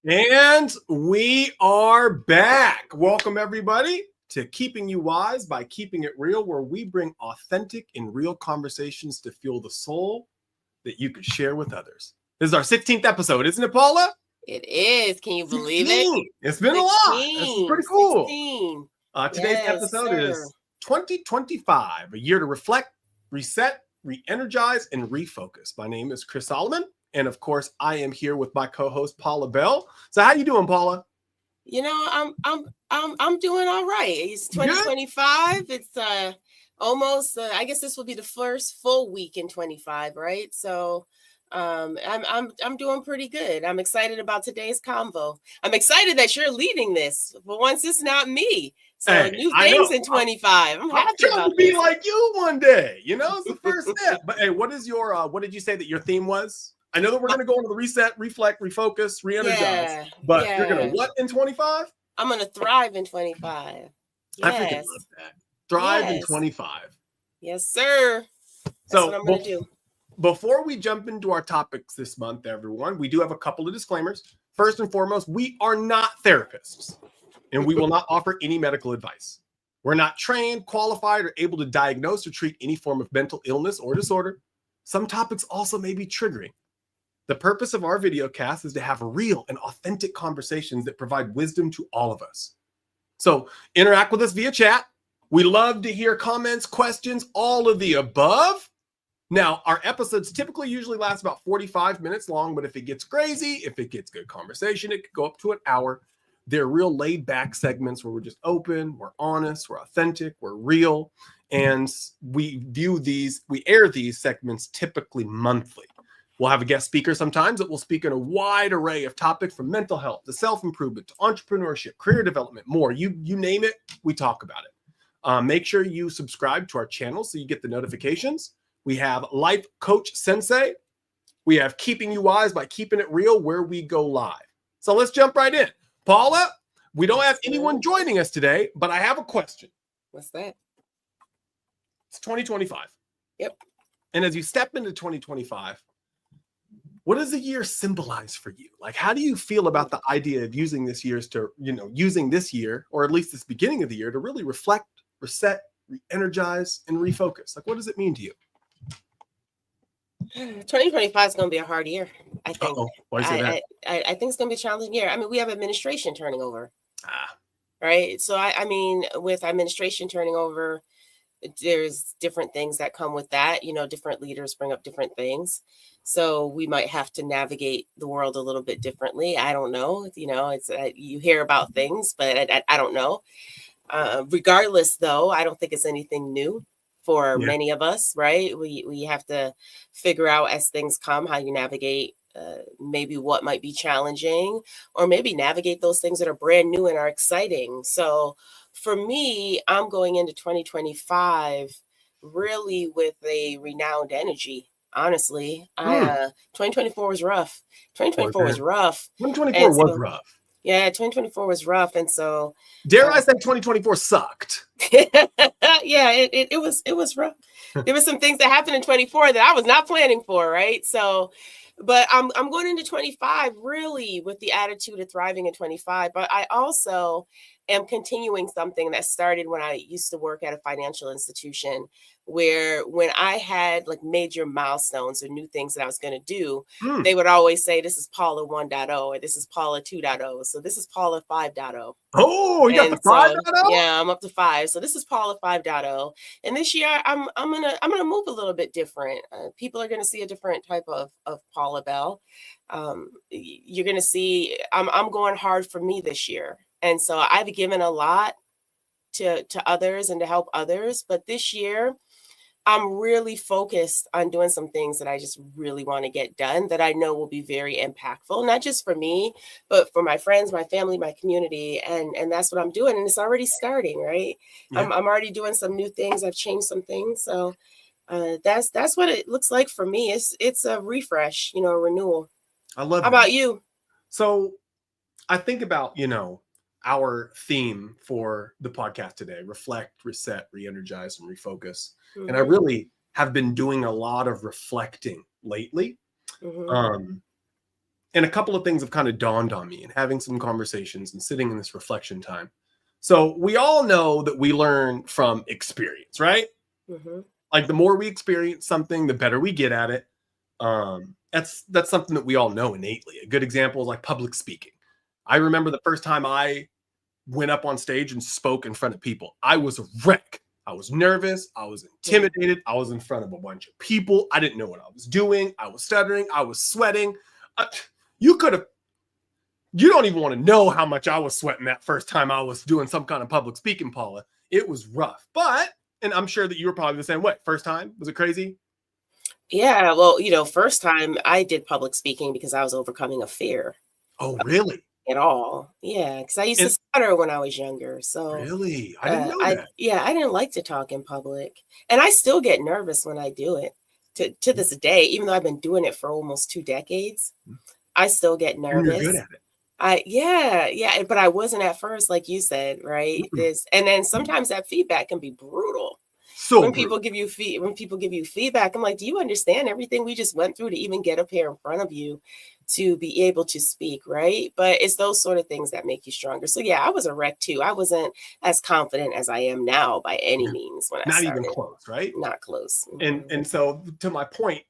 And we are back. Welcome, everybody, to Keeping You Wise by Keeping It Real, where we bring authentic and real conversations to fuel the soul that you could share with others. This is our 16th episode, isn't it, Paula? It is. Can you believe it? It's been 16. A lot. This is pretty cool. 16. Today's episode is 2025, a year to reflect, reset, re-energize, and refocus. My name is Chris Solomon. And of course, I am here with my co-host Paula Bell. So, how you doing, Paula? You know, I'm doing all right. It's 2025. Good. It's almost. I guess this will be the first full week in 25, right? So, I'm doing pretty good. I'm excited about today's convo. I'm excited that you're leading this. But once it's not me, so new things in 25. I'm happy trying about to be like you one day. You know, it's the first step. But hey, what is your? What did you say that your theme was? I know that we're going to go into the reset, reflect, refocus, re-energize. But you're going to what in 25? I'm going to thrive in 25. Yes. I freaking love that. Thrive in 25. Yes, sir. That's what I'm going to do. Before we jump into our topics this month, everyone, we do have a couple of disclaimers. First and foremost, we are not therapists, and we will not offer any medical advice. We're not trained, qualified, or able to diagnose or treat any form of mental illness or disorder. Some topics also may be triggering. The purpose of our video cast is to have real and authentic conversations that provide wisdom to all of us. So interact with us via chat. We love to hear comments, questions, all of the above. Now, our episodes typically usually last about 45 minutes long, but if it gets crazy, if it gets good conversation, it could go up to an hour. They're real laid back segments where we're just open, we're honest, we're authentic, we're real. And we air these segments typically monthly. We'll have a guest speaker sometimes that will speak on a wide array of topics from mental health to self-improvement to entrepreneurship, career development, more. You name it, we talk about it. Make sure you subscribe to our channel so you get the notifications. We have Life Coach Sensei. We have Keeping You Wise by Keeping It Real, where we go live. So let's jump right in. Paula, we don't have anyone joining us today, but I have a question. What's that? It's 2025. Yep. And as you step into 2025, what does the year symbolize for you? Like, how do you feel about the idea of using this year, or at least this beginning of the year, to really reflect, reset, re-energize, and refocus? Like, what does it mean to you? 2025 is going to be a hard year, I think. Why is that? I think it's going to be a challenging year. I mean, we have administration turning over. Right? So, I mean, with administration turning over, there's different things that come with that. You know, different leaders bring up different things. So we might have to navigate the world a little bit differently. I don't know. You know, it's you hear about things, but I don't know. Regardless, though, I don't think it's anything new for many of us, right? We have to figure out as things come how you navigate maybe what might be challenging, or maybe navigate those things that are brand new and are exciting. So for me, I'm going into 2025 really with a renowned energy. Honestly, 2024 was rough. 2024 was rough. 2024 was rough. Yeah, 2024 was rough. And so dare I say 2024 sucked. Yeah, it was rough. There were some things that happened in 24 that I was not planning for, right? So, but I'm going into 25 really with the attitude of thriving in 25. But I also am continuing something that started when I used to work at a financial institution, where when I had like major milestones or new things that I was going to do, they would always say, this is Paula 1.0 or this is Paula 2.0. So this is Paula 5.0. Oh, you got the 5.0? Yeah, I'm up to 5. So this is Paula 5.0. And this year I'm gonna move a little bit different. People are gonna see a different type of Paula Bell. You're gonna see I'm going hard for me this year. And so I've given a lot to others and to help others. But this year, I'm really focused on doing some things that I just really want to get done that I know will be very impactful, not just for me, but for my friends, my family, my community. And that's what I'm doing. And it's already starting, right? Yeah. I'm already doing some new things. I've changed some things. So that's what it looks like for me. It's a refresh, a renewal. I love it. How about you? So I think about, our theme for the podcast today: reflect, reset, re-energize, and refocus. Mm-hmm. And I really have been doing a lot of reflecting lately. Mm-hmm. And a couple of things have kind of dawned on me in having some conversations and sitting in this reflection time. So we all know that we learn from experience, right? Mm-hmm. Like the more we experience something, the better we get at it. That's something that we all know innately. A good example is like public speaking. I remember the first time I went up on stage and spoke in front of people. I was a wreck. I was nervous. I was intimidated. I was in front of a bunch of people. I didn't know what I was doing. I was stuttering. I was sweating. You don't even want to know how much I was sweating that first time I was doing some kind of public speaking, Paula. It was rough, and I'm sure that you were probably the same way. First time, was it crazy? Yeah, well, first time I did public speaking because I was overcoming a fear Oh, really? at all. Yeah, because I used to And stutter when I was younger. So really, I didn't know that. I didn't like to talk in public, and I still get nervous when I do it. To this day, even though I've been doing it for almost 2 decades, I still get And you're nervous. good at it. Yeah, but I wasn't at first, like you said, right? Mm-mm. And then sometimes that feedback can be brutal. So When brutal. people give you feedback, I'm like, do you understand everything we just went through to even get up here in front of you to be able to speak, right? But it's those sort of things that make you stronger. So yeah, I was a wreck too. I wasn't as confident as I am now by any means when I Not started. even close, right? Not close. And so to my point,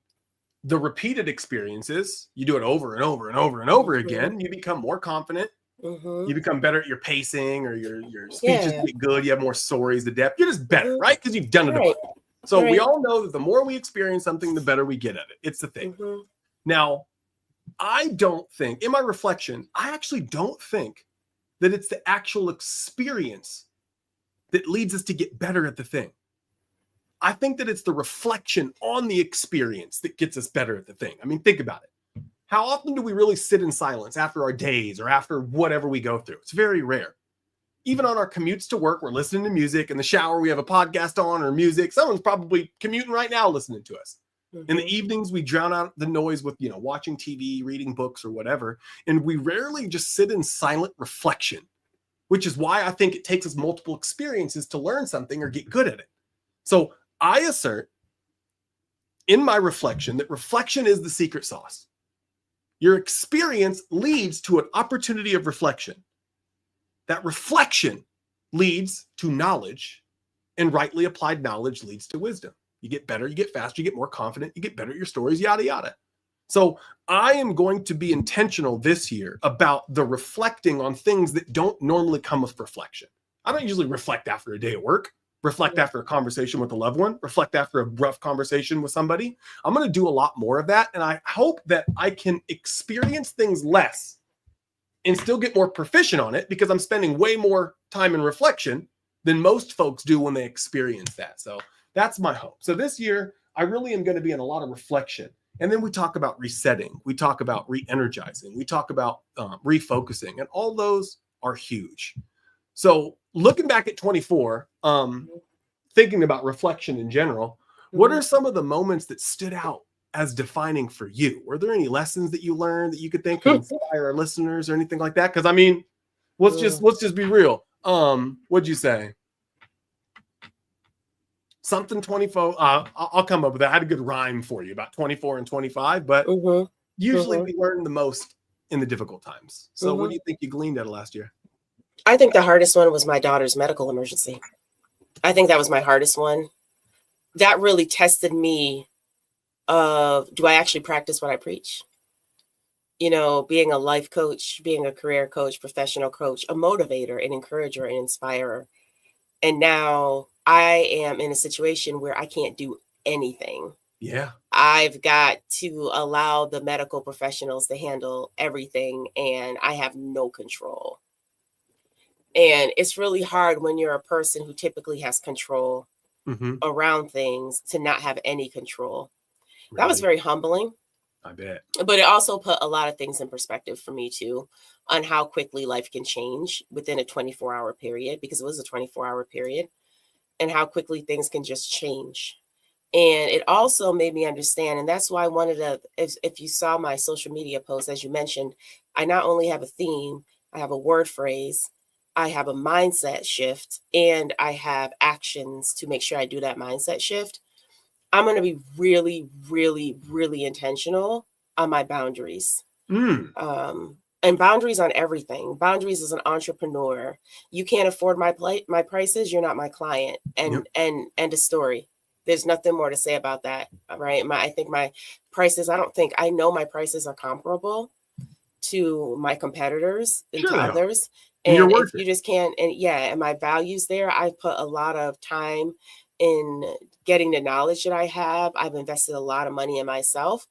the repeated experiences, you do it over and over and over and over again, you become more confident. You become better at your pacing, or your speeches get good. You have more stories, the depth. You're just better, right? Because you've done it a bunch. So we all know that the more we experience something, the better we get at it. It's the thing. Now, I don't think, in my reflection, I actually don't think that it's the actual experience that leads us to get better at the thing. I think that it's the reflection on the experience that gets us better at the thing. I mean, think about it. How often do we really sit in silence after our days or after whatever we go through? It's very rare. Even on our commutes to work, we're listening to music. In the shower, we have a podcast on or music. Someone's probably commuting right now listening to us. In the evenings, we drown out the noise with, watching TV, reading books, or whatever. And we rarely just sit in silent reflection, which is why I think it takes us multiple experiences to learn something or get good at it. So I assert in my reflection that reflection is the secret sauce. Your experience leads to an opportunity of reflection. That reflection leads to knowledge, and rightly applied knowledge leads to wisdom. You get better, you get faster, you get more confident, you get better at your stories, yada, yada. So I am going to be intentional this year about the reflecting on things that don't normally come with reflection. I don't usually reflect after a day at work, reflect after a conversation with a loved one, reflect after a rough conversation with somebody. I'm going to do a lot more of that. And I hope that I can experience things less and still get more proficient on it, because I'm spending way more time in reflection than most folks do when they experience that. So that's my hope. So this year, I really am going to be in a lot of reflection. And then we talk about resetting. We talk about re-energizing. We talk about refocusing. And all those are huge. So looking back at 24, thinking about reflection in general, what are some of the moments that stood out as defining for you? Were there any lessons that you learned that you could think of inspire our listeners or anything like that? Because I mean, let's just be real. What'd you say? Something 24. I'll come up with that. I had a good rhyme for you about 24 and 25, but usually we learn the most in the difficult times. So what do you think you gleaned out of last year? I think the hardest one was my daughter's medical emergency. I think that was my hardest one. That really tested me of, do I actually practice what I preach? Being a life coach, being a career coach, professional coach, a motivator, an encourager, an inspirer. And now I am in a situation where I can't do anything. Yeah. I've got to allow the medical professionals to handle everything, and I have no control. And it's really hard when you're a person who typically has control around things to not have any control. Really? That was very humbling. I bet. But it also put a lot of things in perspective for me too, on how quickly life can change within a 24-hour period, because it was a 24-hour period, and how quickly things can just change. And it also made me understand, and that's why if you saw my social media post, as you mentioned, I not only have a theme, I have a word phrase, I have a mindset shift, and I have actions to make sure I do that mindset shift. I'm going to be really, really, really intentional on my boundaries. And boundaries on everything. Boundaries as an entrepreneur. You can't afford my prices, you're not my client. And end of story. There's nothing more to say about that, right? I think my prices, I know my prices are comparable to my competitors and to others. And if you just can't, and my values there, I put a lot of time in getting the knowledge that I have. I've invested a lot of money in myself,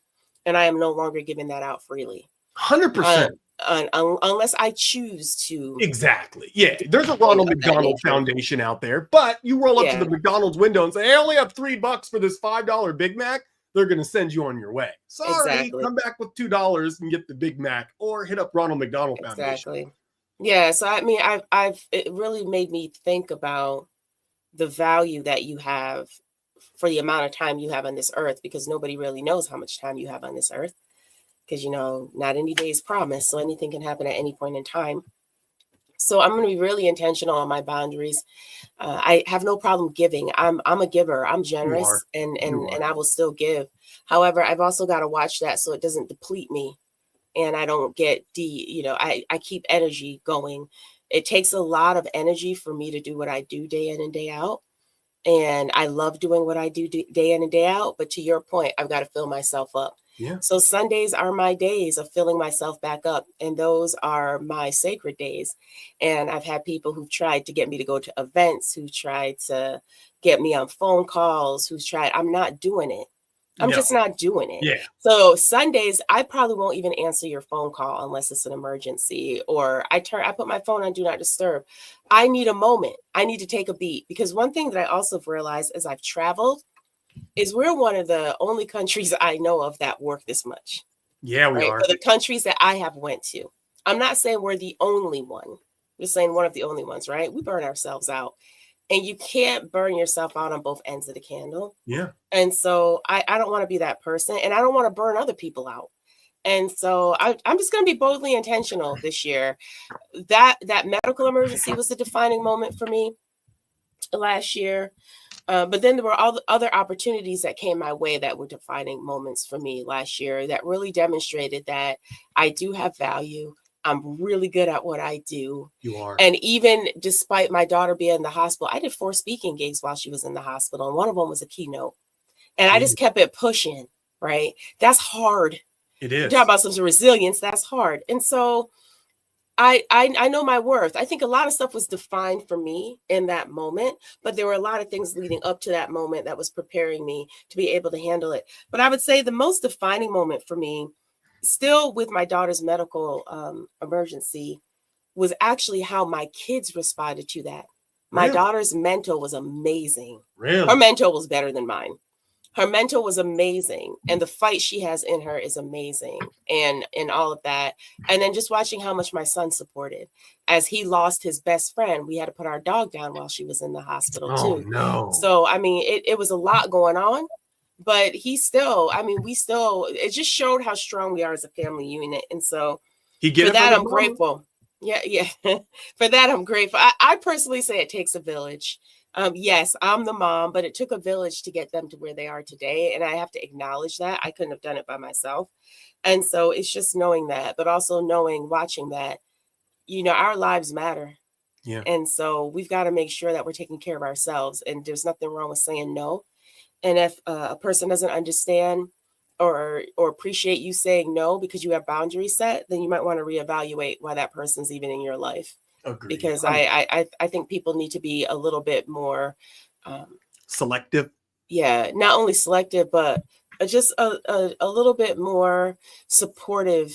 and I am no longer giving that out freely. 100%. Unless I choose to. Exactly. Yeah. There's a Ronald McDonald Foundation out there, but you roll up to the McDonald's window and say, I only have $3 for this $5 Big Mac. They're going to send you on your way. Sorry, come back with $2 and get the Big Mac, or hit up Ronald McDonald Foundation. Exactly. Yeah. So, I mean, it really made me think about the value that you have for the amount of time you have on this earth, because nobody really knows how much time you have on this earth. Because, not any day is promised. So anything can happen at any point in time. So I'm going to be really intentional on my boundaries. I have no problem giving. I'm a giver. I'm generous, and I will still give. However, I've also got to watch that so it doesn't deplete me, and I don't get I keep energy going. It takes a lot of energy for me to do what I do day in and day out. And I love doing what I do day in and day out. But to your point, I've got to fill myself up. Yeah. So Sundays are my days of filling myself back up. And those are my sacred days. And I've had people who've tried to get me to go to events, who tried to get me on phone calls, I'm not doing it. I'm just not doing it. Yeah. So Sundays, I probably won't even answer your phone call unless it's an emergency, or I put my phone on do not disturb. I need a moment. I need to take a beat, because one thing that I also have realized as I've traveled is we're one of the only countries I know of that work this much. Yeah, we are. For the countries that I have went to. I'm not saying we're the only one. I'm just saying one of the only ones, right? We burn ourselves out. And you can't burn yourself out on both ends of the candle. Yeah. And so I don't want to be that person, and I don't want to burn other people out. And so I'm just going to be boldly intentional this year. That medical emergency was the defining moment for me last year. But then there were all the other opportunities that came my way that were defining moments for me last year that really demonstrated that I do have value. I'm really good at what I do. You are. And even despite my daughter being in the hospital, I did 4 speaking gigs while she was in the hospital. And one of them was a keynote. And I just kept it pushing, right? That's hard. It is. You talk about some resilience, that's hard. And so I know my worth. I think a lot of stuff was defined for me in that moment, but there were a lot of things leading up to that moment that was preparing me to be able to handle it. But I would say the most defining moment for me, still with my daughter's medical emergency, was actually how my kids responded to that. My daughter's mentor was amazing. Really? Her mentor was better than mine. Her mentor was amazing. And the fight she has in her is amazing. And all of that. And then just watching how much my son supported. As he lost his best friend, we had to put our dog down while she was in the hospital too. Oh, no. So, I mean, it was a lot going on. But it just showed how strong we are as a family unit. And so for that, I'm grateful. Yeah. For that, I'm grateful. I personally say it takes a village. Yes, I'm the mom, but it took a village to get them to where they are today. And I have to acknowledge that. I couldn't have done it by myself. And so it's just knowing that, but also watching that, our lives matter. Yeah. And so we've got to make sure that we're taking care of ourselves. And there's nothing wrong with saying no. And if a person doesn't understand or appreciate you saying no because you have boundaries set, then you might want to reevaluate why that person's even in your life. Agreed. Because I think people need to be a little bit more selective. Yeah, not only selective, but just a little bit more supportive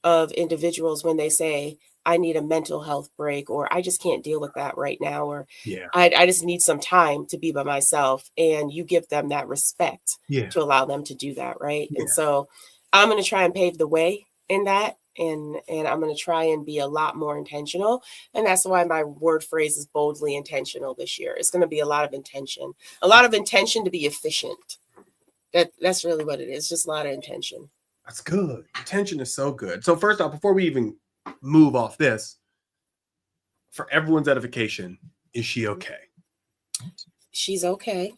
of individuals when they say, I need a mental health break, or I just can't deal with that right now, or I just need some time to be by myself. And you give them that respect to allow them to do that, right? And so I'm going to try and pave the way in that. And I'm going to try and be a lot more intentional. And that's why my word phrase is boldly intentional this year. It's going to be a lot of intention to be efficient. That's really what it is. Just a lot of intention. That's good. Intention is so good. So first off, before we even move off this, for everyone's edification, is she okay? She's okay.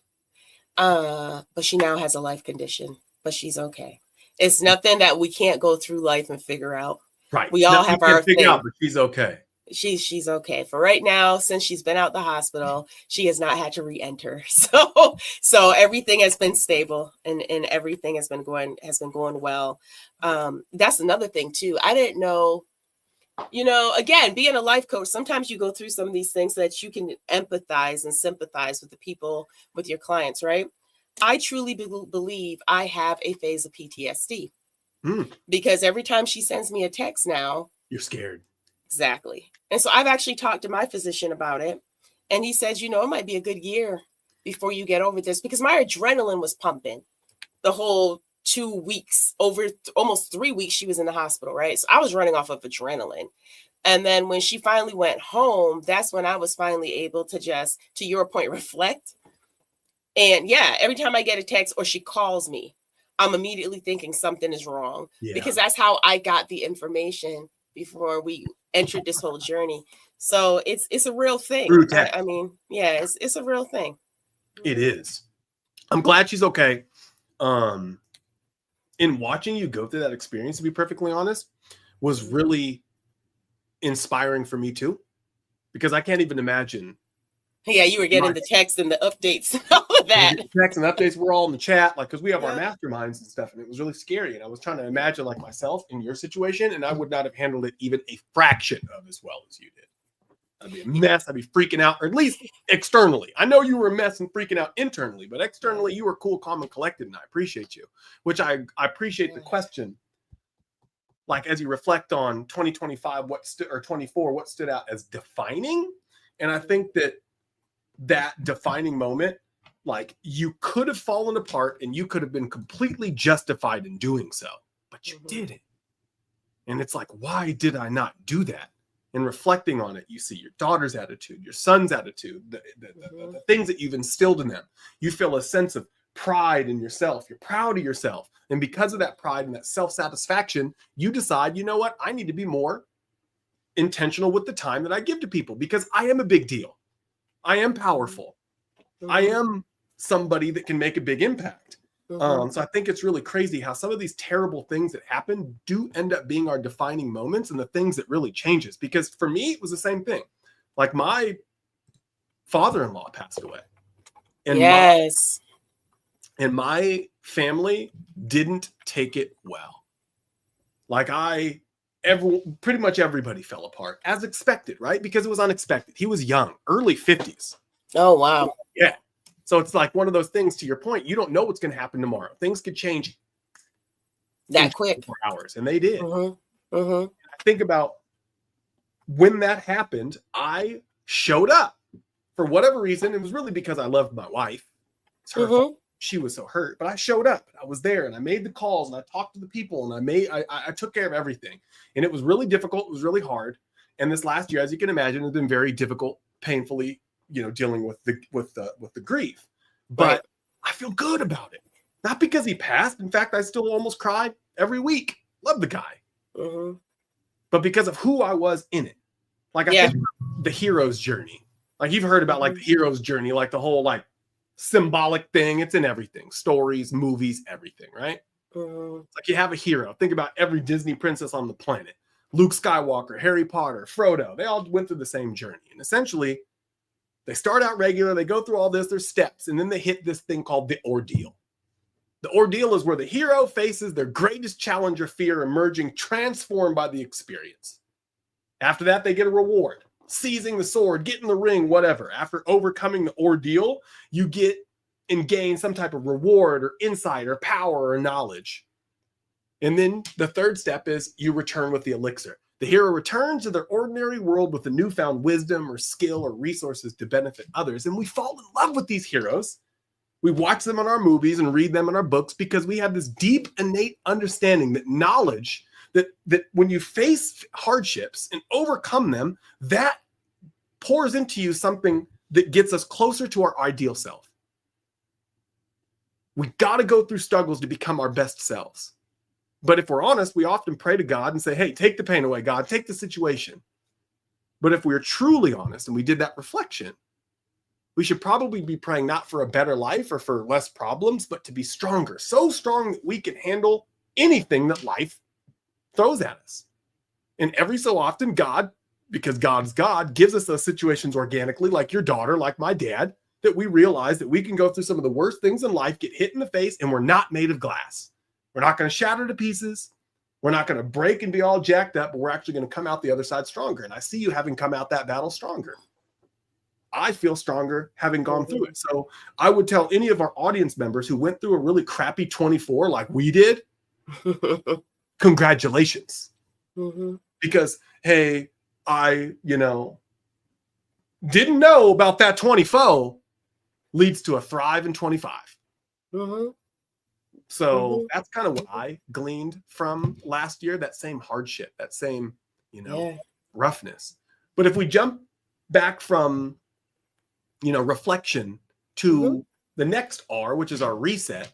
But she now has a life condition, but she's okay. It's nothing that we can't go through life and figure out. Right. We all have our thing. Out, but she's okay. She's okay for right now. Since she's been out the hospital, she has not had to re-enter. So everything has been stable and everything has been going well. That's another thing too. I didn't know, again, being a life coach, sometimes you go through some of these things so that you can empathize and sympathize with the people, with your clients, right? I truly believe I have a phase of PTSD because every time she sends me a text now, you're scared. Exactly. And so I've actually talked to my physician about it. And he says, it might be a good year before you get over this, because my adrenaline was pumping the whole 2 weeks, over almost 3 weeks she was in the hospital, right? So I was running off of adrenaline. And then when she finally went home, that's when I was finally able to just, to your point, reflect. And yeah, every time I get a text or she calls me, I'm immediately thinking something is wrong, because that's how I got the information before we entered this whole journey. So it's a real thing. I mean, yeah, it's a real thing. It is. I'm glad she's okay. In watching you go through that experience, to be perfectly honest, was really inspiring for me too, because I can't even imagine. Yeah, you were getting the text and the updates and all of that. Text and updates, we're all in the chat, because we have our masterminds and stuff, and it was really scary. And I was trying to imagine myself in your situation, and I would not have handled it even a fraction of as well as you did. I'd be a mess. I'd be freaking out, or at least externally. I know you were a mess and freaking out internally, but externally you were cool, calm, and collected, and I appreciate you. Which I appreciate the question. As you reflect on 2025, or 24, what stood out as defining? And I think that defining moment, you could have fallen apart and you could have been completely justified in doing so, but you didn't. And it's why did I not do that? And reflecting on it, you see your daughter's attitude, your son's attitude, the things that you've instilled in them. You feel a sense of pride in yourself. You're proud of yourself. And because of that pride and that self-satisfaction, you decide, you know what? I need to be more intentional with the time that I give to people, because I am a big deal. I am powerful. I am somebody that can make a big impact. So I think it's really crazy how some of these terrible things that happen do end up being our defining moments and the things that really changes. Because for me, it was the same thing. My father-in-law passed away. And my family didn't take it well. Pretty much everybody fell apart, as expected, right? Because it was unexpected. He was young, early 50s. Oh, wow. Yeah. So it's one of those things, to your point, you don't know what's going to happen tomorrow. Things could change that quick. 24 hours, and they did. I think about when that happened, I showed up for whatever reason. It was really because I loved my wife. It's her fault. She was so hurt, but I showed up. I was there, and I made the calls, and I talked to the people, and I took care of everything. And it was really difficult. It was really hard. And this last year, as you can imagine, has been very difficult, painfully, dealing with the grief. But I feel good about it. Not because he passed. In fact, I still almost cry every week. Love the guy. But because of who I was in it. I think the hero's journey. You've heard about the hero's journey, the whole symbolic thing. It's in everything. Stories, movies, everything, right? It's you have a hero. Think about every Disney princess on the planet. Luke Skywalker, Harry Potter, Frodo. They all went through the same journey. And essentially, they start out regular, they go through all this, there's steps, and then they hit this thing called the ordeal. The ordeal is where the hero faces their greatest challenge or fear, emerging transformed by the experience. After that, they get a reward. Seizing the sword, getting the ring, whatever. After overcoming the ordeal, you get and gain some type of reward or insight or power or knowledge. And then the third step is you return with the elixir. The hero returns to their ordinary world with a newfound wisdom or skill or resources to benefit others. And we fall in love with these heroes. We watch them in our movies and read them in our books because we have this deep, innate understanding that knowledge, that when you face hardships and overcome them, that pours into you something that gets us closer to our ideal self. We got to go through struggles to become our best selves. But if we're honest, we often pray to God and say, hey, take the pain away, God, take the situation. But if we're truly honest and we did that reflection, we should probably be praying not for a better life or for less problems, but to be stronger. So strong that we can handle anything that life throws at us. And every so often, God, because God's God, gives us those situations organically, like your daughter, like my dad, that we realize that we can go through some of the worst things in life, get hit in the face, and we're not made of glass. We're not going to shatter to pieces. We're not going to break and be all jacked up, but we're actually going to come out the other side stronger. And I see you having come out that battle stronger. I feel stronger having gone through it. So I would tell any of our audience members who went through a really crappy 24 like we did, congratulations. Because, hey, I, didn't know about that 24 leads to a thrive in 25. So that's kind of what I gleaned from last year, that same hardship, that same, roughness. But if we jump back from, reflection to the next R, which is our reset,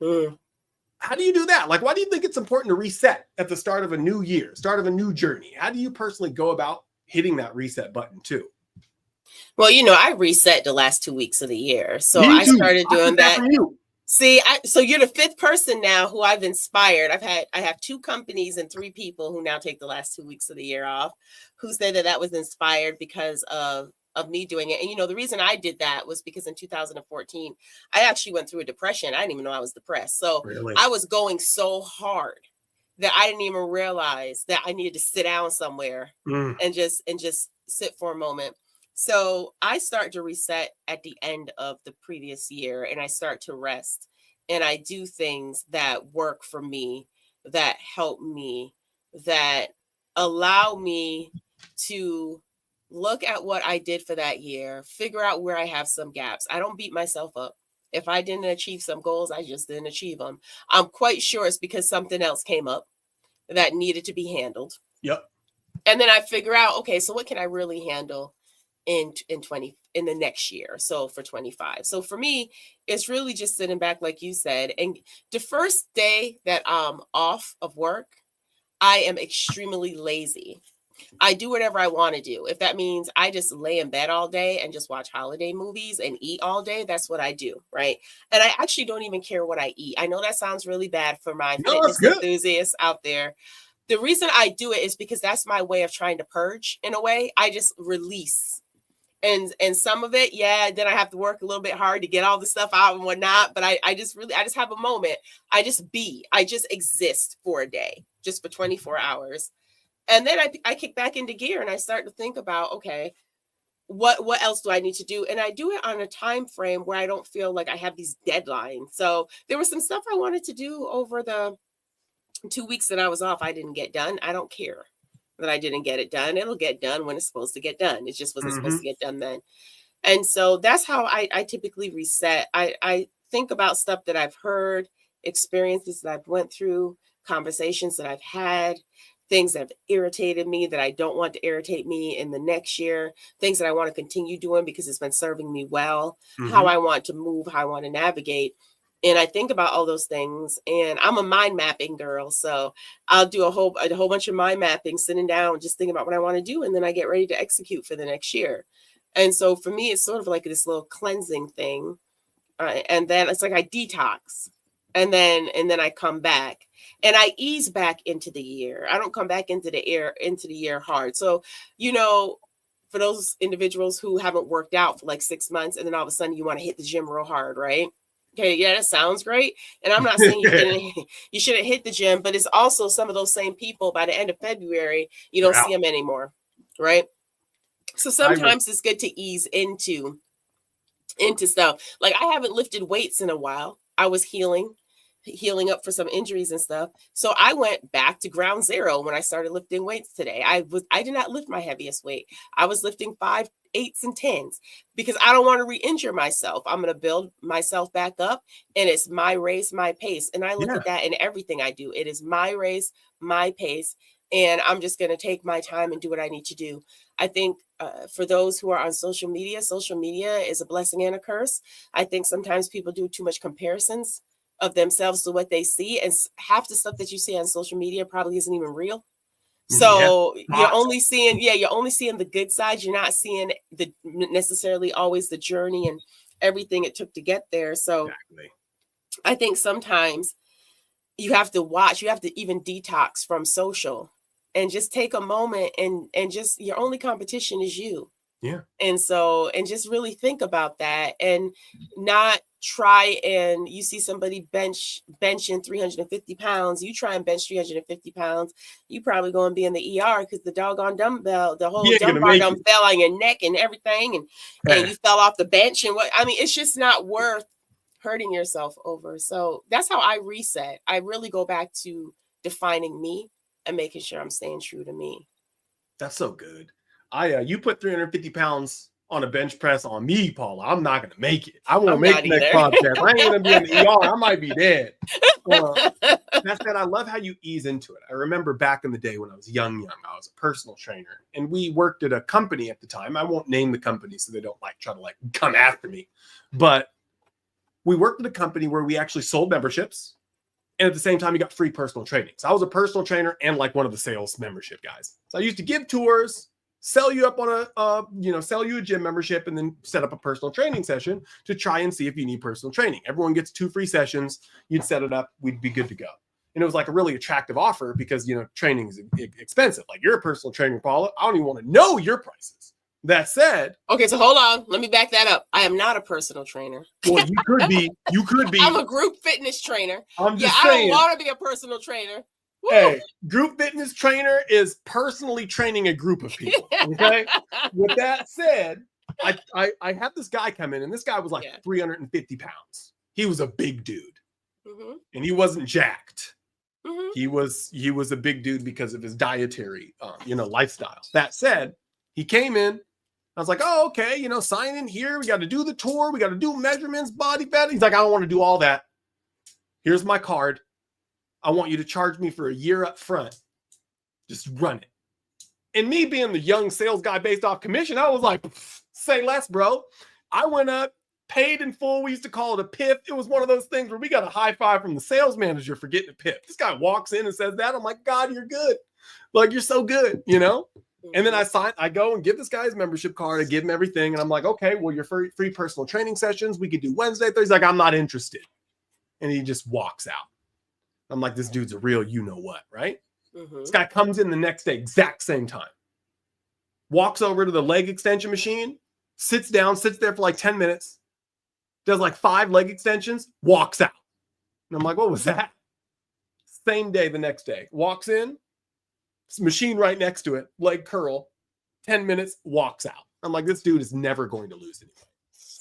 how do you do that? Like, why do you think it's important to reset at the start of a new year, start of a new journey? How do you personally go about hitting that reset button too? Well, I reset the last 2 weeks of the year. So I started doing that. See, so you're the fifth person now who I've inspired. I have 2 companies and 3 people who now take the last 2 weeks of the year off, who say that was inspired because of me doing it. And, the reason I did that was because in 2014, I actually went through a depression. I didn't even know I was depressed. So I was going so hard that I didn't even realize that I needed to sit down somewhere and just sit for a moment. So I start to reset at the end of the previous year, and I start to rest, and I do things that work for me, that help me, that allow me to look at what I did for that year, figure out where I have some gaps. I don't beat myself up. If I didn't achieve some goals, I just didn't achieve them. I'm quite sure it's because something else came up that needed to be handled. Yep. And then I figure out, okay, so what can I really handle in the next year, so for 25. So for me, it's really just sitting back, like you said, and the first day that I'm off of work, I am extremely lazy. I do whatever I want to do. If that means I just lay in bed all day and just watch holiday movies and eat all day, that's what I do, right? And I actually don't even care what I eat. I know that sounds really bad for my fitness enthusiasts out there. The reason I do it is because that's my way of trying to purge in a way. I just release. And some of it, then I have to work a little bit hard to get all the stuff out and whatnot. But I just have a moment. I just exist for a day, just for 24 hours. And then I kick back into gear and I start to think about, okay, what else do I need to do? And I do it on a time frame where I don't feel like I have these deadlines. So there was some stuff I wanted to do over the 2 weeks that I was off. I didn't get done. I don't care that I didn't get it done. It'll get done when it's supposed to get done. It just wasn't supposed to get done then. And so that's how I typically reset. I think about stuff that I've heard, experiences that I've went through, conversations that I've had, things that have irritated me that I don't want to irritate me in the next year, things that I want to continue doing because it's been serving me well, how I want to move, how I want to navigate. And I think about all those things, and I'm a mind mapping girl. So I'll do a whole bunch of mind mapping, sitting down, just thinking about what I want to do. And then I get ready to execute for the next year. And so for me, it's sort of like this little cleansing thing. And then it's like I detox, and then I come back and I ease back into the year. I don't come back into the year hard. So, for those individuals who haven't worked out for like 6 months, and then all of a sudden you want to hit the gym real hard, right? Okay, yeah, that sounds great. And I'm not saying you shouldn't hit the gym, but it's also some of those same people by the end of February, you don't see them anymore, right? So sometimes it's good to ease into stuff. Like I haven't lifted weights in a while. I was healing up for some injuries and stuff. So I went back to ground zero when I started lifting weights today. I did not lift my heaviest weight. I was lifting 5, 8s, and 10s because I don't want to re-injure myself. I'm going to build myself back up, and it's my race, my pace. And I look at that in everything I do. It is my race, my pace, and I'm just going to take my time and do what I need to do. I think for those who are on social media is a blessing and a curse. I think sometimes people do too much comparisons of themselves to what they see, and half the stuff that you see on social media probably isn't even real. So you're only seeing the good side. You're not seeing the necessarily always the journey and everything it took to get there. So I think sometimes you have to watch, you have to even detox from social and just take a moment and just your only competition is you. Yeah. And so, and just really think about that and not try and you see somebody benching 350 pounds, you try and bench 350 pounds, you probably going to be in the ER because the doggone dumbbell, the whole dumbbell fell on your neck and everything. And you fell off the bench and it's just not worth hurting yourself over. So that's how I reset. I really go back to defining me and making sure I'm staying true to me. That's so good. You put 350 pounds on a bench press on me, Paula. I'm not going to make it. I won't make the next podcast. I ain't going to be in the ER. I might be dead. That said, I love how you ease into it. I remember back in the day when I was young, I was a personal trainer and we worked at a company at the time. I won't name the company so they don't try to come after me. But we worked at a company where we actually sold memberships. And at the same time, you got free personal training. So I was a personal trainer and one of the sales membership guys. So I used to give tours, sell you up on sell you a gym membership and then set up a personal training session to try and see if you need personal training. Everyone gets 2 free sessions. You'd set it up. We'd be good to go. And it was a really attractive offer because, training is expensive. You're a personal trainer, Paula. I don't even want to know your prices. That said. Okay, so hold on. Let me back that up. I am not a personal trainer. Well, you could be. You could be. I'm a group fitness trainer. I'm just saying. I don't want to be a personal trainer. Woo. Hey, group fitness trainer is personally training a group of people. Okay. With that said, I had this guy come in, and this guy was 350 pounds. He was a big dude, and he wasn't jacked. He was a big dude because of his dietary, lifestyle. That said, he came in. I was like, oh, okay, sign in here. We got to do the tour. We got to do measurements, body fat. He's like, I don't want to do all that. Here's my card. I want you to charge me for a year up front. Just run it. And me being the young sales guy based off commission, I was like, say less, bro. I went up, paid in full. We used to call it a PIF. It was one of those things where we got a high five from the sales manager for getting a PIF. This guy walks in and says that. I'm like, God, you're good. You're so good, And then I go and give this guy his membership card. I give him everything. And I'm like, okay, well, your free personal training sessions, we could do Wednesday, Thursday. He's like, I'm not interested. And he just walks out. I'm like, this dude's a real you-know-what, right? This guy comes in the next day, exact same time. Walks over to the leg extension machine, sits down, sits there for 10 minutes, does 5 leg extensions, walks out. And I'm like, what was that? Same day, the next day. Walks in, machine right next to it, leg curl, 10 minutes, walks out. I'm like, this dude is never going to lose anything.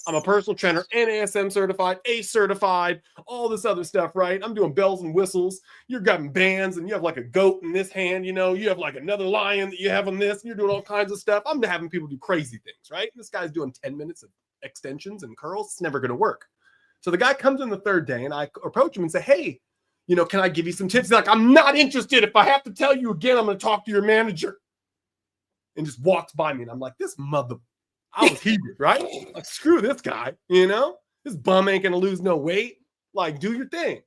I'm a personal trainer, NASM certified, ACE certified, all this other stuff, right? I'm doing bells and whistles. You're grabbing bands and you have a goat in this hand, you have another lion that you have on this. And you're doing all kinds of stuff. I'm having people do crazy things, right? This guy's doing 10 minutes of extensions and curls. It's never going to work. So the guy comes in the third day and I approach him and say, hey, can I give you some tips? He's like, I'm not interested. If I have to tell you again, I'm going to talk to your manager. And just walks by me. And I'm like, this mother, I was heated, right? Screw this guy, this bum ain't going to lose no weight. Do your thing.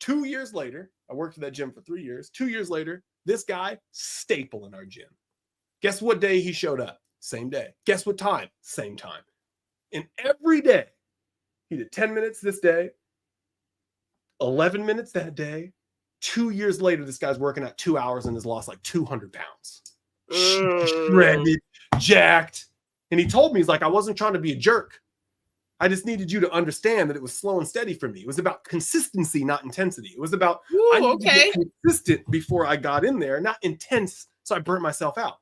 2 years later, I worked at that gym for 3 years. 2 years later, this guy, staple in our gym. Guess what day he showed up? Same day. Guess what time? Same time. And every day, he did 10 minutes this day, 11 minutes that day. 2 years later, this guy's working out 2 hours and has lost 200 pounds. Shredded, jacked. And he told me, he's like, I wasn't trying to be a jerk. I just needed you to understand that it was slow and steady for me. It was about consistency, not intensity. It was about I needed to get consistent before I got in there, not intense, so I burnt myself out.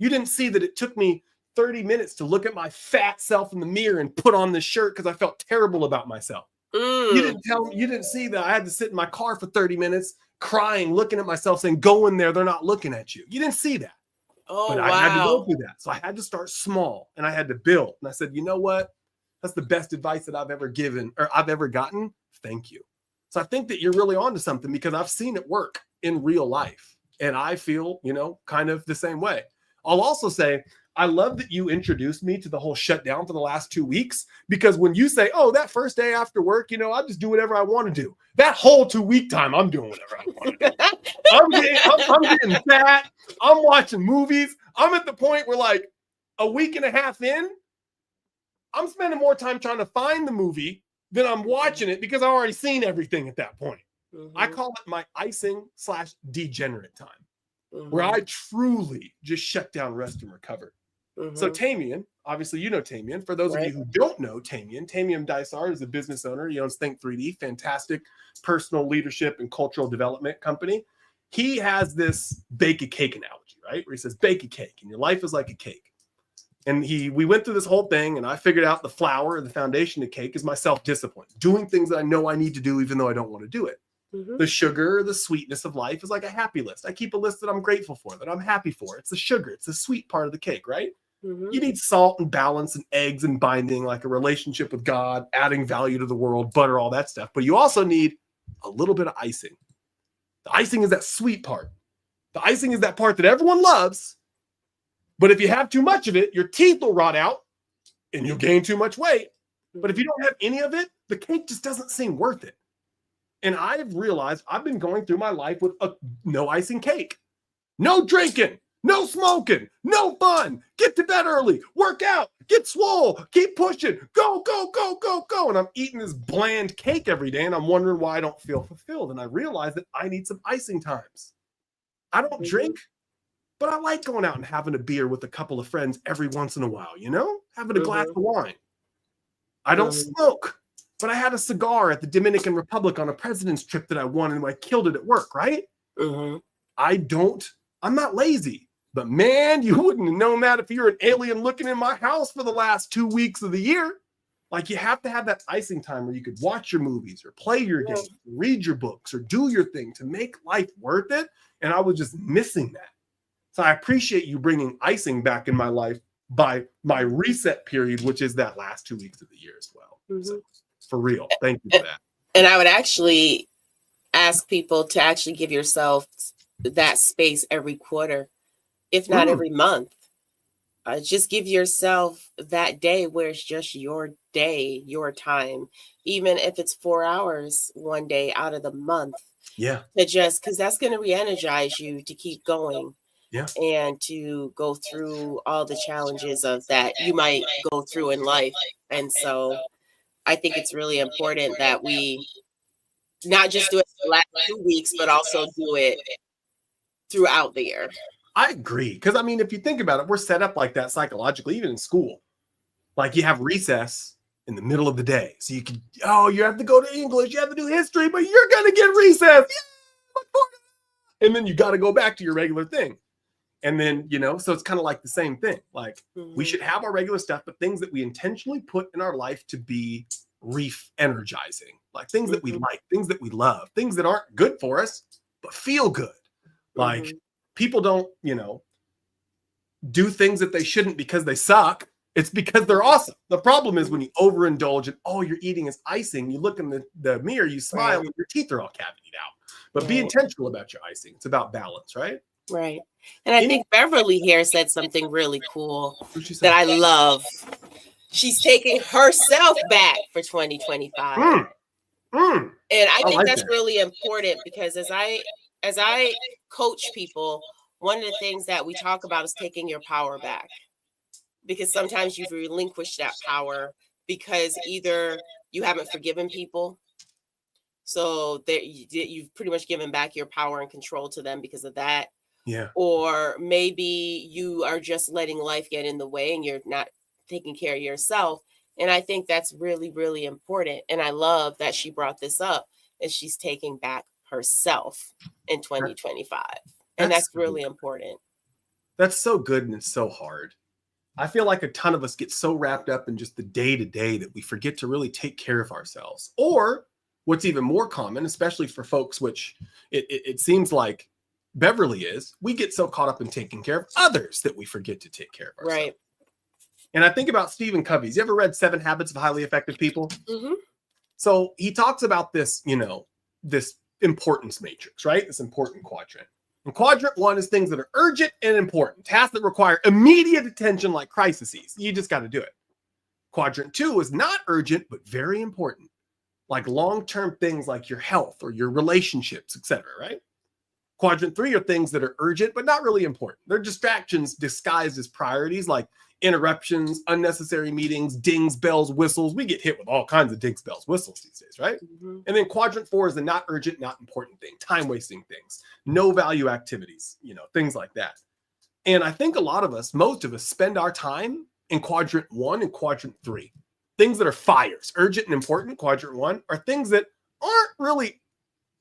You didn't see that it took me 30 minutes to look at my fat self in the mirror and put on this shirt because I felt terrible about myself. You didn't see that I had to sit in my car for 30 minutes crying, looking at myself saying, go in there, they're not looking at you. You didn't see that. But I had to go through that. So I had to start small and I had to build. And I said, you know what? That's the best advice that I've ever given or I've ever gotten. Thank you. So I think that you're really onto something because I've seen it work in real life. And I feel, kind of the same way. I'll also say, I love that you introduced me to the whole shutdown for the last 2 weeks, because when you say, oh, that first day after work, I just do whatever I want to do. That whole 2 week time, I'm doing whatever I want to do. I'm getting fat. I'm watching movies. I'm at the point where a week and a half in, I'm spending more time trying to find the movie than I'm watching it because I've already seen everything at that point. I call it my icing / degenerate time, Mm-hmm. where I truly just shut down, rest, and recover. Mm-hmm. So Tamian, obviously you know Tamian. For those of you who don't know Tamian Dysar is a business owner. He owns Think 3D, fantastic personal leadership and cultural development company. He has this bake a cake analogy, right? Where he says, bake a cake, and your life is like a cake. And we went through this whole thing, and I figured out the flour, the foundation of cake, is my self-discipline, doing things that I know I need to do, even though I don't want to do it. Mm-hmm. The sugar, the sweetness of life is like a happy list. I keep a list that I'm grateful for, that I'm happy for. It's the sugar. It's the sweet part of the cake, right? Mm-hmm. You need salt and balance and eggs and binding, like a relationship with God, adding value to the world, butter, all that stuff. But you also need a little bit of icing. The icing is that sweet part. The icing is that part that everyone loves. But if you have too much of it, your teeth will rot out and you'll gain too much weight. But if you don't have any of it, the cake just doesn't seem worth it. And I've realized I've been going through my life with a no icing cake. No drinking, no smoking, no fun. Get to bed early, work out, get swole, keep pushing, go, go, go, go, go. And I'm eating this bland cake every day, and I'm wondering why I don't feel fulfilled. And I realized that I need some icing times. I don't drink, but I like going out and having a beer with a couple of friends every once in a while, you know, having a glass of wine. I don't smoke, but I had a cigar at the Dominican Republic on a president's trip that I won, and I killed it at work, right? I'm not lazy, but man, you wouldn't have known that if you're an alien looking in my house for the last 2 weeks of the year. Like, you have to have that icing time where you could watch your movies or play your games, read your books, or do your thing to make life worth it. And I was just missing that. So I appreciate you bringing icing back in my life by my reset period, which is that last 2 weeks of the year as well. So, for real. Thank you for that. And I would actually ask people to actually give yourself that space every quarter, if not every month. Just give yourself that day where it's just your day, your time, even if it's 4 hours one day out of the month. Yeah. Because that's going to re-energize you to keep going. Yeah. And to go through all the challenges of that you might go through in life. And so I think it's really important that we not just do it the last 2 weeks, but also do it throughout the year. I agree. Because, I mean, if you think about it, we're set up like that psychologically, even in school. Like, you have recess in the middle of the day. So you have to go to English, you have to do history, but you're going to get recess. Yeah, and then you got to go back to your regular thing. And then, so it's kind of like the same thing. Like, we should have our regular stuff, but things that we intentionally put in our life to be re-energizing, like things that we like, things that we love, things that aren't good for us, but feel good. Like, people don't, do things that they shouldn't because they suck. It's because they're awesome. The problem is when you overindulge and all you're eating is icing, you look in the mirror, you smile, and your teeth are all cavitied out. But be intentional about your icing. It's about balance, right? Right. And I think Beverly here said something really cool that I love. She's taking herself back for 2025. And I think like that's really important, because as I coach people, one of the things that we talk about is taking your power back. Because sometimes you've relinquished that power because either you haven't forgiven people, so you've pretty much given back your power and control to them because of that. Yeah. Or maybe you are just letting life get in the way and you're not taking care of yourself. And I think that's really, really important. And I love that she brought this up, and she's taking back herself in 2025. And that's really important. That's so good, and it's so hard. I feel like a ton of us get so wrapped up in just the day-to-day that we forget to really take care of ourselves. Or what's even more common, especially for folks, which it seems like Beverly is, we get so caught up in taking care of others that we forget to take care of ourselves. Right. And I think about Stephen Covey's. You ever read 7 Habits of Highly Effective People? So he talks about this, this importance matrix, right? This important quadrant. And quadrant 1 is things that are urgent and important, tasks that require immediate attention, like crises. You just got to do it. Quadrant 2 is not urgent, but very important, like long-term things like your health or your relationships, etc., right? Quadrant 3 are things that are urgent, but not really important. They're distractions disguised as priorities, like interruptions, unnecessary meetings, dings, bells, whistles. We get hit with all kinds of dings, bells, whistles these days, right? Mm-hmm. And then quadrant 4 is the not urgent, not important thing, time wasting things, no value activities, things like that. And I think a lot of us, most of us, spend our time in quadrant 1 and quadrant 3. Things that are fires, urgent and important, quadrant 1, are things that aren't really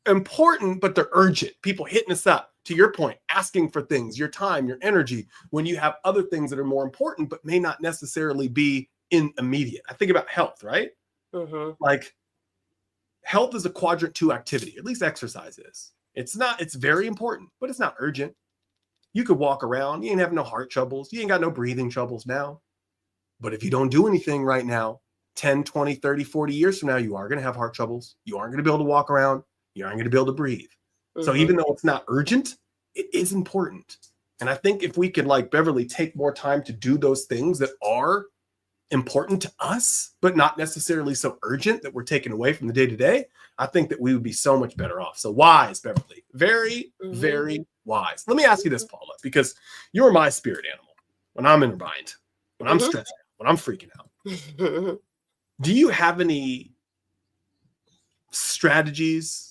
important, but they're urgent. People hitting us up, to your point, asking for things, your time, your energy, when you have other things that are more important, but may not necessarily be in immediate. I think about health, right? Mm-hmm. Like health is a quadrant 2 activity, at least exercise is. It's very important, but it's not urgent. You could walk around, you ain't have no heart troubles, you ain't got no breathing troubles now. But if you don't do anything right now, 10, 20, 30, 40 years from now, you are going to have heart troubles. You aren't going to be able to walk around. You aren't going to be able to breathe. Mm-hmm. So even though it's not urgent, it is important. And I think if we could, like Beverly, take more time to do those things that are important to us, but not necessarily so urgent that we're taken away from the day-to-day, I think that we would be so much better off. So wise, Beverly. Very, very wise. Let me ask you this, Paula, because you're my spirit animal when I'm in a bind, when I'm stressed out, when I'm freaking out. Do you have any strategies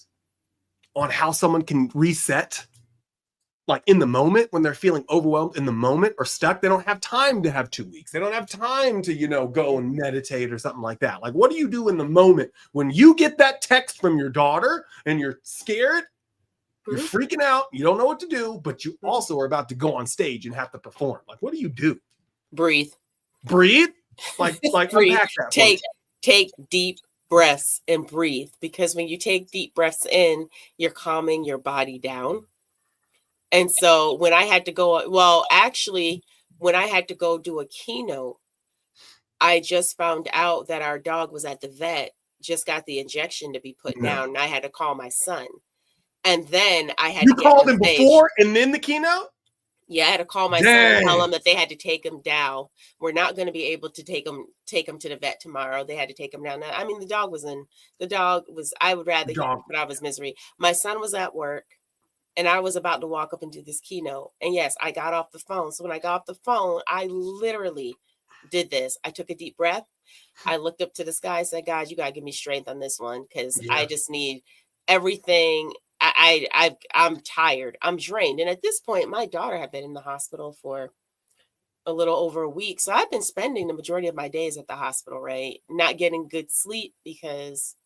on how someone can reset, like in the moment when they're feeling overwhelmed in the moment or stuck? They don't have time to have 2 weeks. They don't have time to, go and meditate or something like that. Like, what do you do in the moment when you get that text from your daughter and you're scared, you're freaking out, you don't know what to do, but you also are about to go on stage and have to perform? Like, what do you do? Breathe. Like breathe. Unpack that. Take deep breaths and breathe, because when you take deep breaths in, you're calming your body down. And so when I had to go, when I had to go do a keynote, I just found out that our dog was at the vet, just got the injection to be put down, and I had to call my son. And then I had to called him before and then the keynote? Yeah, I had to call my son and tell him that they had to take him down. We're not going to be able to take him to the vet tomorrow. They had to take him down. I mean, I would rather, but I was misery. My son was at work and I was about to walk up and do this keynote. And yes, I got off the phone. So when I got off the phone, I literally did this. I took a deep breath. I looked up to the sky and said, God, you got to give me strength on this one, because I just need everything. I'm tired. I'm drained. And at this point, my daughter had been in the hospital for a little over a week. So I've been spending the majority of my days at the hospital, right? Not getting good sleep because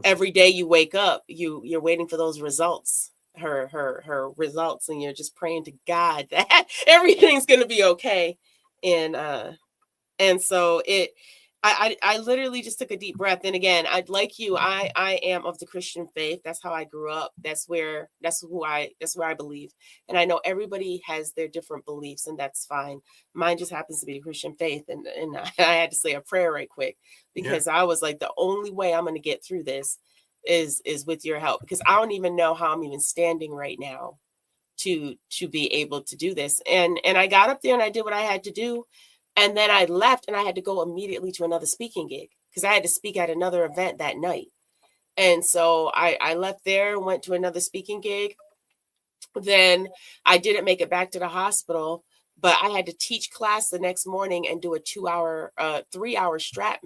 every day you wake up, you're waiting for those results, her results, and you're just praying to God that everything's going to be okay. And so I literally just took a deep breath. And again, like you, I am of the Christian faith. That's how I grew up. That's where I believe. And I know everybody has their different beliefs, and that's fine. Mine just happens to be the Christian faith. And I had to say a prayer right quick, because I was like, the only way I'm going to get through this is with your help, because I don't even know how I'm even standing right now to be able to do this. And I got up there and I did what I had to do. And then I left and I had to go immediately to another speaking gig, because I had to speak at another event that night. And so I left there, went to another speaking gig. Then I didn't make it back to the hospital, but I had to teach class the next morning and do a 3-hour strat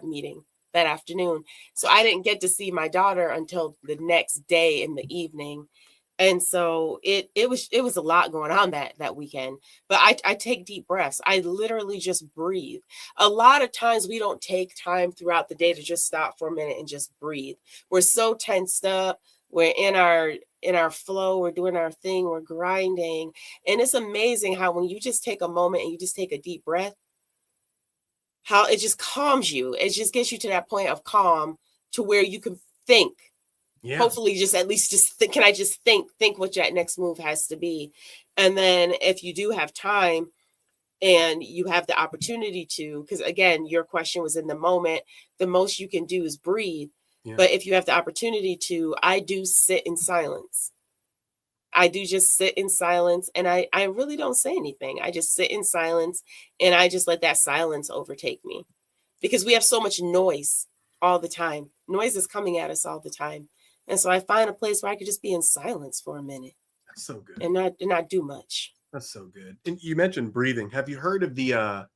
meeting that afternoon. So I didn't get to see my daughter until the next day in the evening. And so it was a lot going on that weekend, but I take deep breaths. I literally just breathe. A lot of times we don't take time throughout the day to just stop for a minute and just breathe. We're so tensed up. We're in our flow. We're doing our thing. We're grinding. And it's amazing how when you just take a moment and you just take a deep breath, how it just calms you. It just gets you to that point of calm to where you can think. Yeah. Hopefully can I just think what that next move has to be. And then if you do have time and you have the opportunity to, because again, your question was in the moment, the most you can do is breathe. Yeah. But if you have the opportunity to, I do sit in silence. I do just sit in silence, and I really don't say anything. I just sit in silence and I just let that silence overtake me, because we have so much noise all the time. Noise is coming at us all the time. And so I find a place where I could just be in silence for a minute. That's so good. And not do much. That's so good. And you mentioned breathing. Have you heard of the